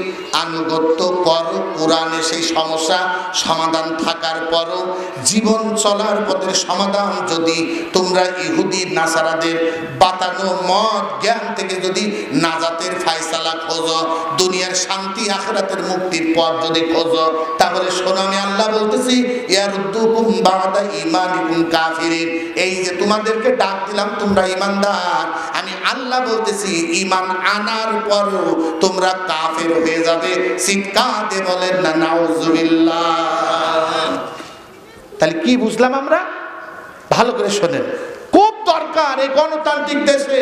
আনুগত্য করো, কোরআনে সেই সমস্যা সমাধান থাকার পরও জীবন চলার পথের সমাধান যদি তোমরা ইহুদি নাসারাদের বাতানো মত জ্ঞান থেকে যদি নাজাতের ফায়সালা খোঁজো, দুনিয়ার শান্তি আখিরাতের মুক্তির পথ যদি খোঁজো, তাহলে শোনো, আমি আল্লাহ বলতেছি, ইয়ারুদ্দুকুম বাদা ঈমানিকুম কাফিরিন। এই যে তোমাদেরকে ডাক দিলাম তোমরা ঈমানদার, আমি আল্লাহ বলতেছি ঈমান আনার পরও তোমরা কাফের হয়ে যাবে। চিৎকার দিয়ে বলেন না নাউযুবিল্লাহ। তাহলে কি বুঝলাম আমরা? ভালো করে শোনেন, খুব দরকার এই গণতান্ত্রিক দেশে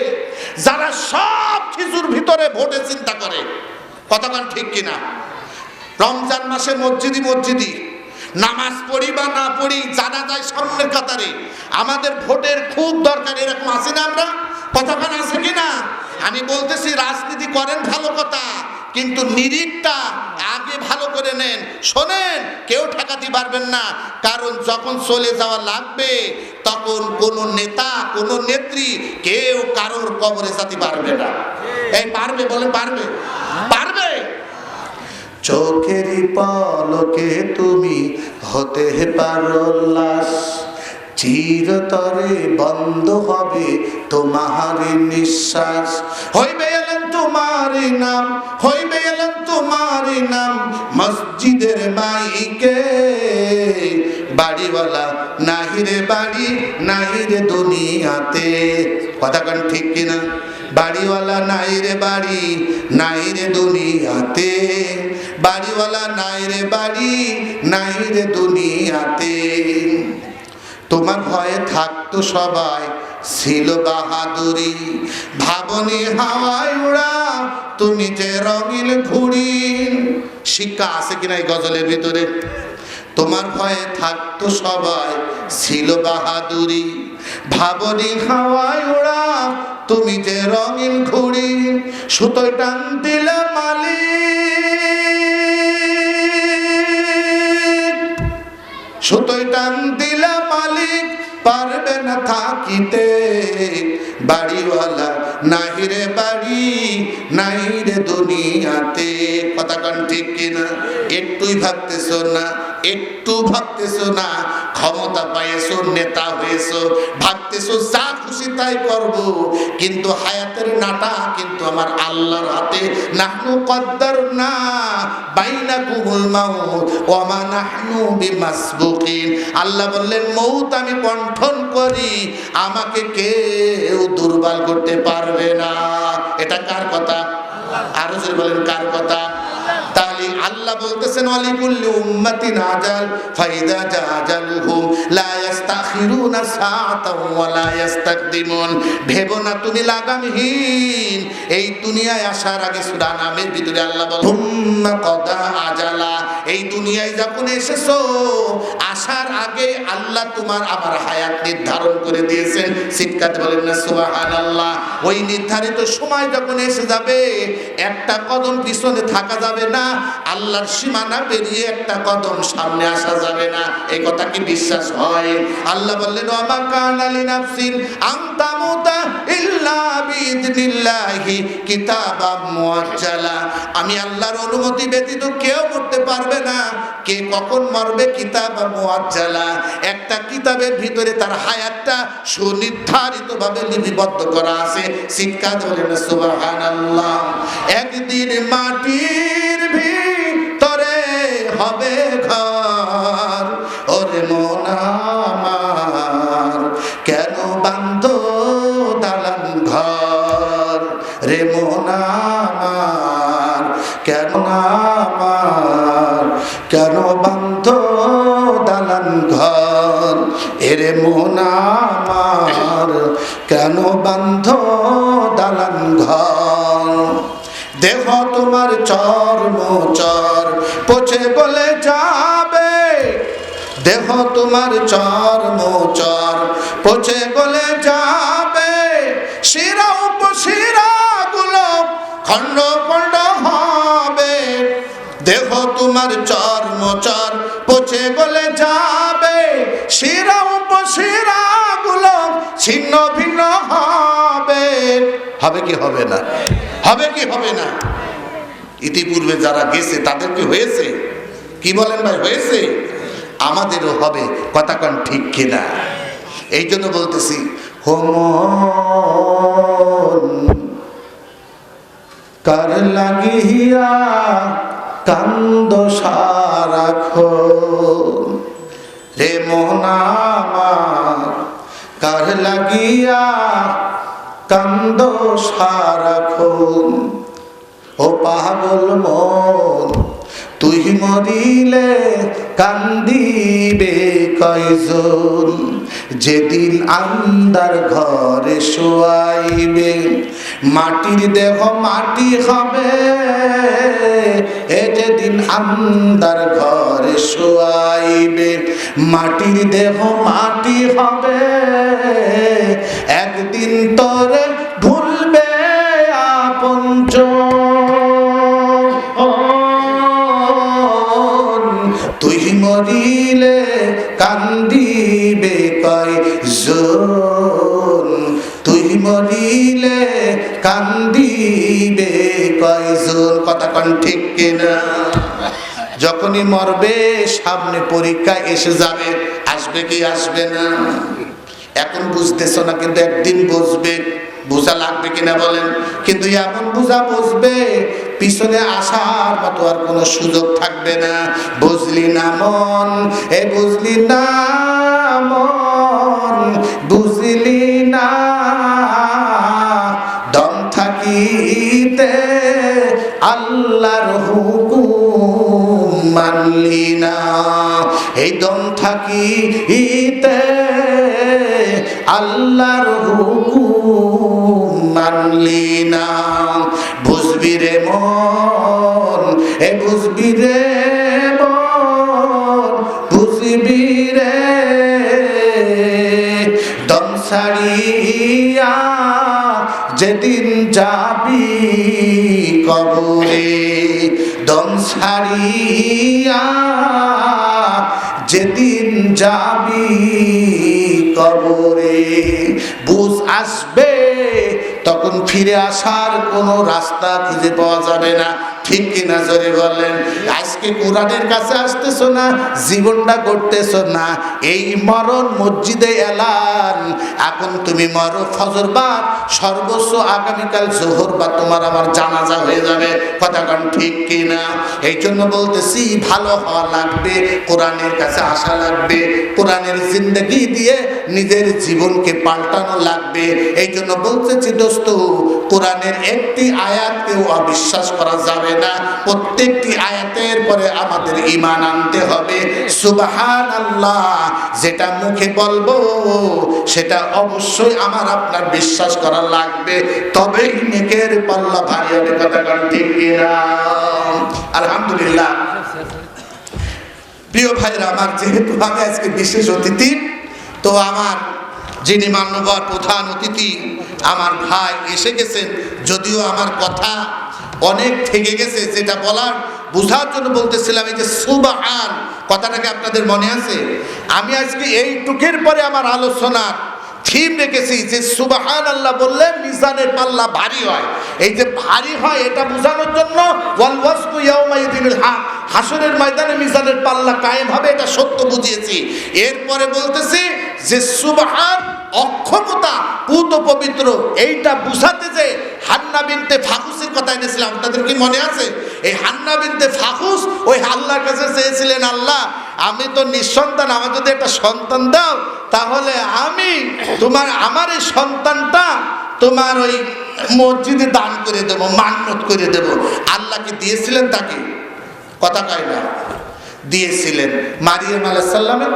যারা সব কিছুর ভিতরে ভোটে চিন্তা করে, কতক্ষণ ঠিক কিনা? রমজান মাসে মসজিদি নামাজ পড়ি বা না পড়ি, জানা যায় সামনের কাতারে, আমাদের ভোটের খুব দরকার। এরকম আছে না আমরা? কতক্ষণ আছে কিনা? আমি বলতেছি রাজনীতি করেন ভালো কথা, কিন্তু নিরিখটা আগে ভালো করে নেন। শোনেন, কেউ ঠেকাতে পারবেন না, কারণ যখন চলে যাওয়া লাগবে তখন কোন নেতা, কোন নেত্রী, কেউ কারোর কবরে যেতে পারবে না। এই পারবে? বলে পারবে? পারবে? চোখেরই পলকে তুমি হতে পারো লাশ, চিরতরে বন্ধ হবে তোমার নিঃশ্বাস। হইবে এলেন তোমারই নাম, হইবে এলেন তোমারই নাম মসজিদের মাইকে, বাড়িওয়ালা নাহি রে বাড়ি নাহি রে দুনিয়াতে। কথা কন ঠিক কিনা? বাড়িওয়ালা নাই রে বাড়ি নাই রে দুনিয়াতে, বাড়িওয়ালা নাই রে বাড়ি নাই রে দুনিয়াতে। তোমার ভয়ে থাকতো সবাই ছিল বাহাদুরি, ভাবনি হাওয়ায় উড়া তুমি যে রঙিন ঘুড়ি। শিক্ষা আছে কিনা এই গজলের ভিতরে? তোমার ভয়ে থাকতো সবাই ছিল বাহাদুরি, ভাবনি হাওয়ায় উড়া তুমি যে রঙিন ঘুড়ি। সুতোয় টান দিলে মালিক, সুতোয় টান দিলে মালিক পারবে না থাকিতে, বাড়িওয়ালা নাহি রে বাড়ি নাই রে দুনিয়াতে। কথা কন ঠিক কিনা? একটুই ভাবতেছো না, একটু ভাবতেছো না ক্ষমতা পাইছো, নেতা হয়েছো, ভাবতেছো যা খুশি তাই করব, কিন্তু হায়াতের নাটা কিন্তু আমার আল্লাহর হাতে। নাহনু কদ্দারনা বাইনাকুমুল মাউত ওয়া মা নাহনু বিমাসবুকিন। আল্লাহ বললেন মউত আমি কণ্ঠন করি, আমাকে কেউ দুর্বল করতে পারবে না। এটা কার কথা? আরো জোরে বলেন কার কথা? তাহলে আল্লাহ বলতেছেন ওয়ালিকুল্লি উম্মাতিন আজাল ফাইদা জাআজালুহুম লা ইস্তাখিরুনা সাআতাও ওয়া লা ইস্তাকদিমুন। ভেবো না তুমি লাগামহীন, এই দুনিয়ায় আসার আগে সূরা নামের ভিতরে আল্লাহ বলেন হুম্মা কদা আজালা। এই দুনিয়ায় যখন এসেছো আসার আগে আল্লাহ তোমার আমার হায়াত নির্ধারণ করে দিয়েছেন। চিৎকার বলেন না সুবহানাল্লাহ। ওই নির্ধারিত সময় যখন এসে যাবে একটা কদম পিছনে থাকা যাবে না, আল্লাহর সীমানা পেরিয়ে একটা কদম সামনে আসা যাবে না। এই কথা কি বিশ্বাস হয়? আল্লাহ বললেন ওয়া কানা লিনাফসিন আন তামুতা ইল্লা বিইذনিল্লাহি কিতাবাম মুআজ্জালা। আমি আল্লাহর অনুমতি ব্যতীত কেউ মরতে পারবে না। কে কখন মরবে? কিতাবাম মুআজ্জালা, একটা কিতাবের ভিতরে তার হায়াতটা সুনির্ধারিতভাবে লিপিবদ্ধ করা আছে। চিৎকার বলেন সুবহানাল্লাহ। একদিন মাটির ভিতরে হবে ঘর, ওরে মন আমার কেন বাঁধো দালান ঘর, রে মন আমার কেন আমার কেন বাঁধো দালান ঘর, এরে মন আমার কেন বাঁধো দালান ঘর। দেহ তোমার চর্মচর পচে গলে যাবে, দেহ তোমার চর্মচর পচে গলে যাবে, শিরা উপশিরা গুলো খণ্ড খণ্ড হবে। দেহ তোমার চর্মচর পচে গলে যাবে, শিরা উপশিরা গুলো ছিন্ন ভিন্ন হবে। হবে কি হবে না? হবে কি হবে না? ইতিপূর্বে যারা গেছে তাদের কি হয়েছে? কি বলেন ভাই, হয়েছে? আমাদেরও হবে। কথা কন ঠিক কিনা? এই জন্য বলতেছি হোমন কার লাগিয়া কান্দ সারাক্ষণ, রে মন আমার কার লাগিয়া কান্দ সারাক্ষণ। ও পাগল মন তুই মরিলে কান্দিবে কয়জন, যেদিন আন্দার ঘরে শোয়াইবে মাটির দেহ মাটি হবে, এ যেদিন আন্দার ঘরে শোয়াইবে মাটির দেহ মাটি হবে, একদিন তোরে ভুলবে আপনজন, তুই মরিলে কান্দিবে কয়জন, তুই মরিলে কান্দিবে কয়জন। কথা কন ঠিক কিনা? যখনই মরবে সামনে পরীক্ষা এসে যাবে, আসবে কি আসবে না? এখন বুঝতেছ না, কিন্তু একদিন বুঝবে। বোঝা লাগবে কিনা বলেন? কিন্তু এমন বোঝা বুঝবে পিছনে আসার মতো আর কোনো সুযোগ থাকবে না। বুঝলি না মন, এ বুঝলি না মন, বুঝলি না দম থাকিতে আল্লাহর হুকুম মানলি না, এই দম থাকিতে আল্লাহর হুকুম মানলি না। বুঝবি রে মন, এ বুঝবি রে মন, বুঝবি রে দম ছাড়িয়া যেদিন যাবি কবরে, দম ছাড়িয়া যেদিন যাবি কবরে। বুঝ আসবে তখন ফিরে আসার কোনো রাস্তা খুঁজে পাওয়া যাবে না। ঠিক কিনা জোরে বলেন? আজকে কোরআনের কাছে আসতেছো না, জীবনটা করতেছো না, এই মরণ মসজিদে এলান। এখন তুমি মরো ফজর বাদ, সর্বোচ্চ আগামীকাল জোহর বা তোমার আমার জানাজা হয়ে যাবে। কথা কান ঠিক কিনা? এই জন্য বলতেছি ভালো হওয়া লাগবে, কোরআনের কাছে আসা লাগবে, কোরআনের জিন্দগি দিয়ে নিজের জীবনকে পাল্টানো লাগবে। এই জন্য বলতেছি দোস্ত, কোরআনের একটি আয়াতকেও অবিশ্বাস করা যাবে না। প্রত্যেকটি আয়াতের পরে আমাদের ঈমান আনতে হবে। সুবহানাল্লাহ, যেটা মুখে বলবো সেটা অবশ্যই আমার আপনার বিশ্বাস করা লাগবে, তবেই নেকের পাল্লা ভারী হবে। কথা কান ঠিক কিনা? আলহামদুলিল্লাহ। প্রিয় ভাইরা আমার, যেহেতু আমি আজকে বিশেষ অতিথি, তো আমার যিনি মান্যবর প্রধান অতিথি আমার ভাই এসে গেছেন। যদিও আমার কথা অনেক থেকে গেছে, যেটা বলার বোঝার জন্য বলতেছিলাম, এই যে সুবহান কথাটাকে আপনাদের মনে আছে? আমি আজকে এইটুকের পরে আমার আলোচনার থিম রেখেছি যে সুবহানাল্লাহ বললে মিজানের পাল্লা ভারী হয়। এই যে ভারী হয় এটা বোঝানোর জন্য ওয়াল ওয়াজনু ইয়াউমাইযিনিল হক, হাসরের ময়দানে মিজানের পাল্লা কায়েম হবে, এটা সত্য বুঝিয়েছি। এরপরে বলতেছি যে সুবহান অক্ষমতা, পুত পবিত্র, এইটা বুঝাতে যে হান্না বিনতে ফাকুসের কথা এনেছিলাম, তাদের কি মনে আছে? এই হান্না বিনতে ফাকুস ওই আল্লাহর কাছে চেয়েছিলেন, আল্লাহ আমি তো নিঃসন্তান, আমার যদি একটা সন্তান দাও তাহলে আমি তোমার আমার এই সন্তানটা তোমার ওই মসজিদে দান করে দেবো, মান্নত করে দেবো। আল্লাহকে দিয়েছিলেন তাকে? কথা কয় না, দিয়েছিলেন। মারিয়াম আলাইহিস সালামের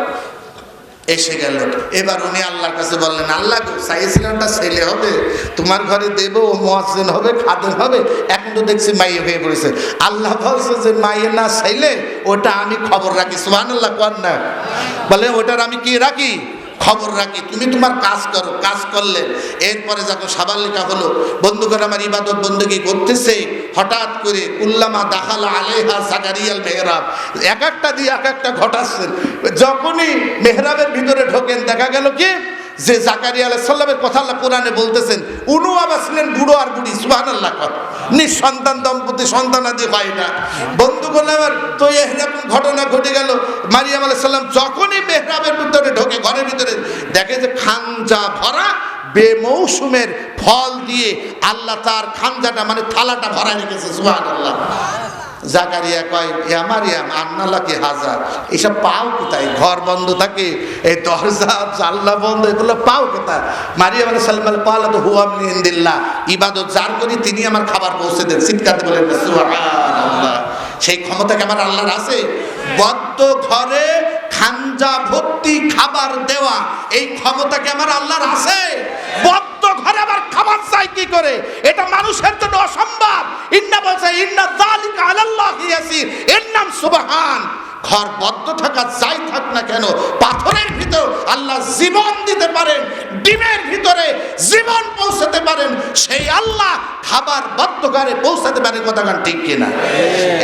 এসে গেল। এবার উনি আল্লাহর কাছে বললেন, আল্লাহ গো, চাইছিলামটা ছেলে হবে, তোমার ঘরে দেব, ও মুয়াজ্জিন হবে, খাদেম হবে, এখন তো দেখছি মাইয়ে হয়ে পড়েছে। আল্লাহ বলছে যে মাইয়ে না চাইলে ওটা আমি খবর রাখি। সুবহানাল্লাহ কোন না? বলে ওটার আমি কি রাখি? খবর রাখি। তুমি তোমার কাজ করো। কাজ করলে এরপরে যখন সাবালিকা হলো, বন্ধুগণ আমার ইবাদত বন্দেগী করতেছে, হঠাৎ করে কুল্লামা দাখালা আলাইহা জাকারিয়াল মেহরাব, এক একটা দিয়ে এক একটা ঘটাচ্ছেন। যখনই মেহরাবের ভিতরে ঢোকেন দেখা গেল কি যে জাকারিয়া আলাইহিস সালামের কথা আল্লাহ কোরআনে বলতেছেন, উনু আবার ছিলেন বুড়ো আর বুড়ি। সুবহানাল্লাহ, নিঃসন্তান দম্পতি, সন্তানাদি হয় না। বন্ধুগণ আমার, তো এরকম ঘটনা ঘটে গেল। মারিয়াম আলাইহিস সালাম যখনই মেহরাবের ভিতরে ঢোকে, ঘরের ভিতরে দেখে যে খানজা ভরা বেমৌসুমের ফল দিয়ে আল্লাহ তার খানজাটা মানে থালাটা ভরা রেখেছে। সুবহানাল্লাহ। জাকারিয়া কয়, ইয়া মারিয়াম আন্নালাকি হাজা, এইসব পাও কোথায়? ঘর বন্ধ থাকে, এই দরজা জানলা বন্ধ, এগুলো পাও কোথায়? মারিয়াম আলাইহিস সালাম বলে, পালা তো হুয়া মিন ইনদিল্লাহ, ইবাদত যার করি তিনি আমার খাবার পৌঁছে দেন। চিৎকার বলেন সুবহানাল্লাহ। সেই ক্ষমতা কি আমার আল্লাহর আছে? বদ্ধ ঘরে খানজা ভর্তি খাবার দেওয়া, এই ক্ষমতা কি আমার আল্লাহর আছে? বদ্ধ ঘরে আবার খাবার চাই কি করে? এটা মানুষের জন্য অসম্ভব। ইন্না বলছে ইন্না যালিকা আলাল্লাহি ইয়াসির, এর নাম সুবহান। ঘর বদ্ধ থাকা যাই থাক না কেন, পাথরের ভিতর আল্লাহ জীবন দিতে পারেন, ডিমের ভিতরে জীবন পৌঁছাতে পারেন, সেই আল্লাহ খাবার বদ্ধ ঘরে পৌঁছাতে পারেন। কথা গান ঠিক কিনা?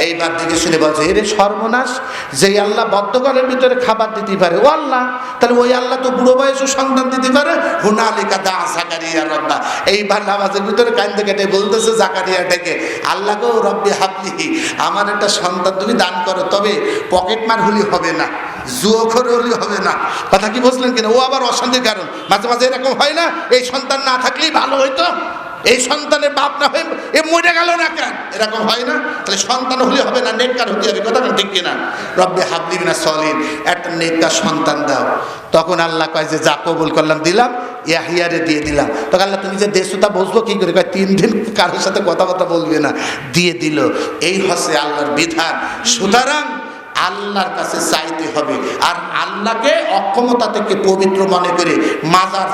এইবার দিকে শুনে বলছে, এরে সর্বনাশ, যেই আল্লাহ বদ্ধ ঘরের ভিতরে খাবার দিতে পারে ও আল্লাহ, তাহলে ওই আল্লাহ তো বুড়ো বয়সে সন্তান দিতে পারে। হুনালিকা দা জাকারিয়া রাব্বা, এইবার নামাজের ভিতরে কান্দে কেটে বলতেছে জাকারিয়া ডেকে, আল্লাহ গো রব্বি হাবলি, আমার একটা সন্তান তুমি দান করো, তবে পকেট মার হলে হবে না, জুয়ো হলে হবে না। কথা কি বুঝলেন কিনা? ও আবার অশান্তির কারণ। মাঝে মাঝে এরকম হয় না, এই সন্তান না থাকলেই ভালো হইতো। এই সন্তানের বাপ না হয়ে এ মরে গেল না কেন, এরকম হয় না? তাহলে সন্তান হলে হবে না, নেককার হতে হবে। কথা ঠিক কিনা? রব্বে হাবলি মিনাস সলিহিন, একটা নেককার সন্তান দাও। তখন আল্লাহ কয় যে যা কবুল করলাম, দিলাম, ইয়াহিয়ারে দিয়ে দিলাম। তখন আল্লাহ তুমি যে দেশো তা বুঝবো কি করে? কয় 3 দিন কারোর সাথে কথাবার্তা বলবে না, দিয়ে দিল। এই হচ্ছে আল্লাহর বিধান। সুতরাং আল্লাহর কাছে চাইতে হবে, আর আল্লাহকে অক্ষমতা থেকে পবিত্র মনে করে মাজার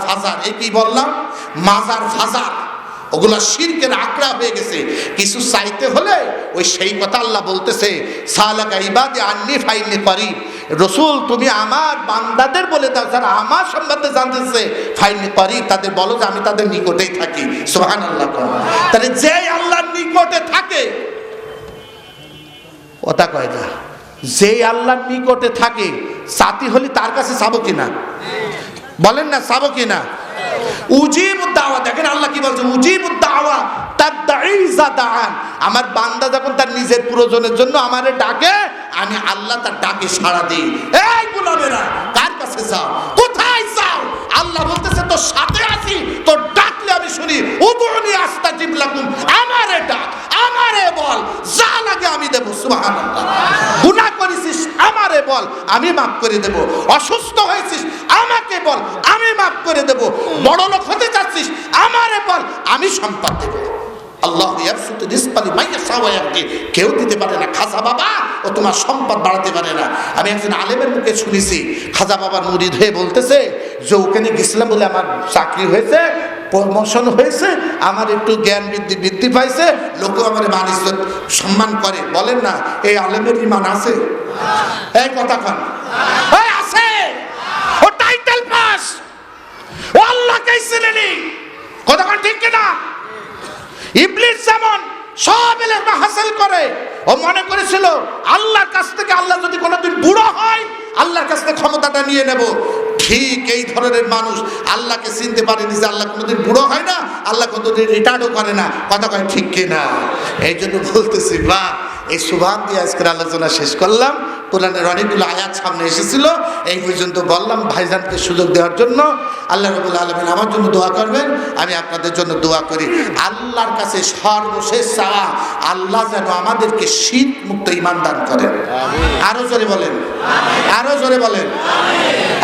ফাজার এই কি বললাম, মাজার ফাজার ওগুলা শিরকের আকড়া হয়ে গেছে। কিছু চাইতে হলে ওই সেই কথা আল্লাহ বলতেছে, সালাকা ইবাদি আন্নি ফাইন্নি করিব। রসুল তুমি আমার বান্দাদের বলে দাও যারা আমার সম্বন্ধে জানতেছে, ফাইন্নি করিব, তাদের বলো যে আমি তাদের নিকটেই থাকি। সুবহানাল্লাহ। তাহলে যে আল্লাহর নিকটে থাকে, কথা কয় না, যে আল্লাহর নিকটে থাকে, সাথী হলে তার কাছে চাবো কিনা? বলেন না, চাবো কিনা? উজিবুদ দাওয়া, দেখেন আল্লাহ কি বলছে, উজিবুদ দাওয়া তাদঈ যাদাআন। আমার বান্দা যখন তার নিজের প্রয়োজনের জন্য আমারে ডাকে, আমি আল্লাহ তার ডাকে সাড়া দিই। এই গোলামেরা, কার কাছে যাও, কোথায় যাও? আল্লাহ বলতেছে তোর সাথে আছি, তোর ডাকলে আমি শুনি। উদউনি আস্তাজিব লাকুম, আমারে ডাক, আমারে বল, যা লাগে আমি দেব। সুবহানাল্লাহ। গুনাহ করেছিস আমারে বল, আমি মাফ করে দেব। অসুস্থ হয়েছিস আমাকে বল, আমি মাফ করে দেব। বড় লোক হতে চাচ্ছিস আমারে বল, আমি সম্পদ দেব। আল্লাহ ইয়াবসুতু রিজকা লিমান ইয়াশা ওয়া ইয়াকদির। কেউ দিতে পারে না, খাজা বাবা ও তোমার সম্পদ বাড়াতে পারে না। আমি একজন আলেমের মুখে শুনেছি, খাজা বাবার মুরিদ হয়ে বলতেছে যে ওখানে গেছিলাম বলে আমার চাকরি হয়েছে, প্রমোশন হয়েছে, আমার একটু জ্ঞান বৃদ্ধি পাইছে, লোকে আমার মান ইজ্জত সম্মান করে। বলেন না, এই আলেমের ইমান আছে? এই কথা কন, এই আছে? ও টাইটেল পাস, ও আল্লাহকে চিনেনি। কথা কন ঠিক কিনা? ইবলিস যেমন সব ইলম হাসিল করে, ও মনে করেছিল আল্লাহর কাছ থেকে, আল্লাহ যদি কোনোদিন বুড়ো হয় আল্লাহর কাছ থেকে ক্ষমতাটা নিয়ে নেব। ঠিক এই ধরনের মানুষ আল্লাহকে চিনতে পারেনি যে আল্লাহ কোনোদিন বুড়ো হয় না, আল্লাহ কোনোদিন রিটায়ার্ডও করে না। কথা কয় ঠিক কিনা? এই জন্য বলতেছি, বা এই সুবহান দিয়ে আজকের আলোচনা শেষ করলাম। কোরআনের অনেকগুলো আয়াত সামনে এসেছিল, এই পর্যন্ত বললাম ভাইজানকে সুযোগ দেওয়ার জন্য। আল্লাহ রাব্বুল আলামিন আমার জন্য দোয়া করবেন, আমি আপনাদের জন্য দোয়া করি। আল্লাহর কাছে সর্বশেষ চাওয়া, আল্লাহ যেন আমাদেরকে শিরক মুক্ত ঈমান দান করেন। আরো জোরে বলেন, আরো জোরে বলেন,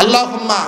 আল্লাহুম্মা।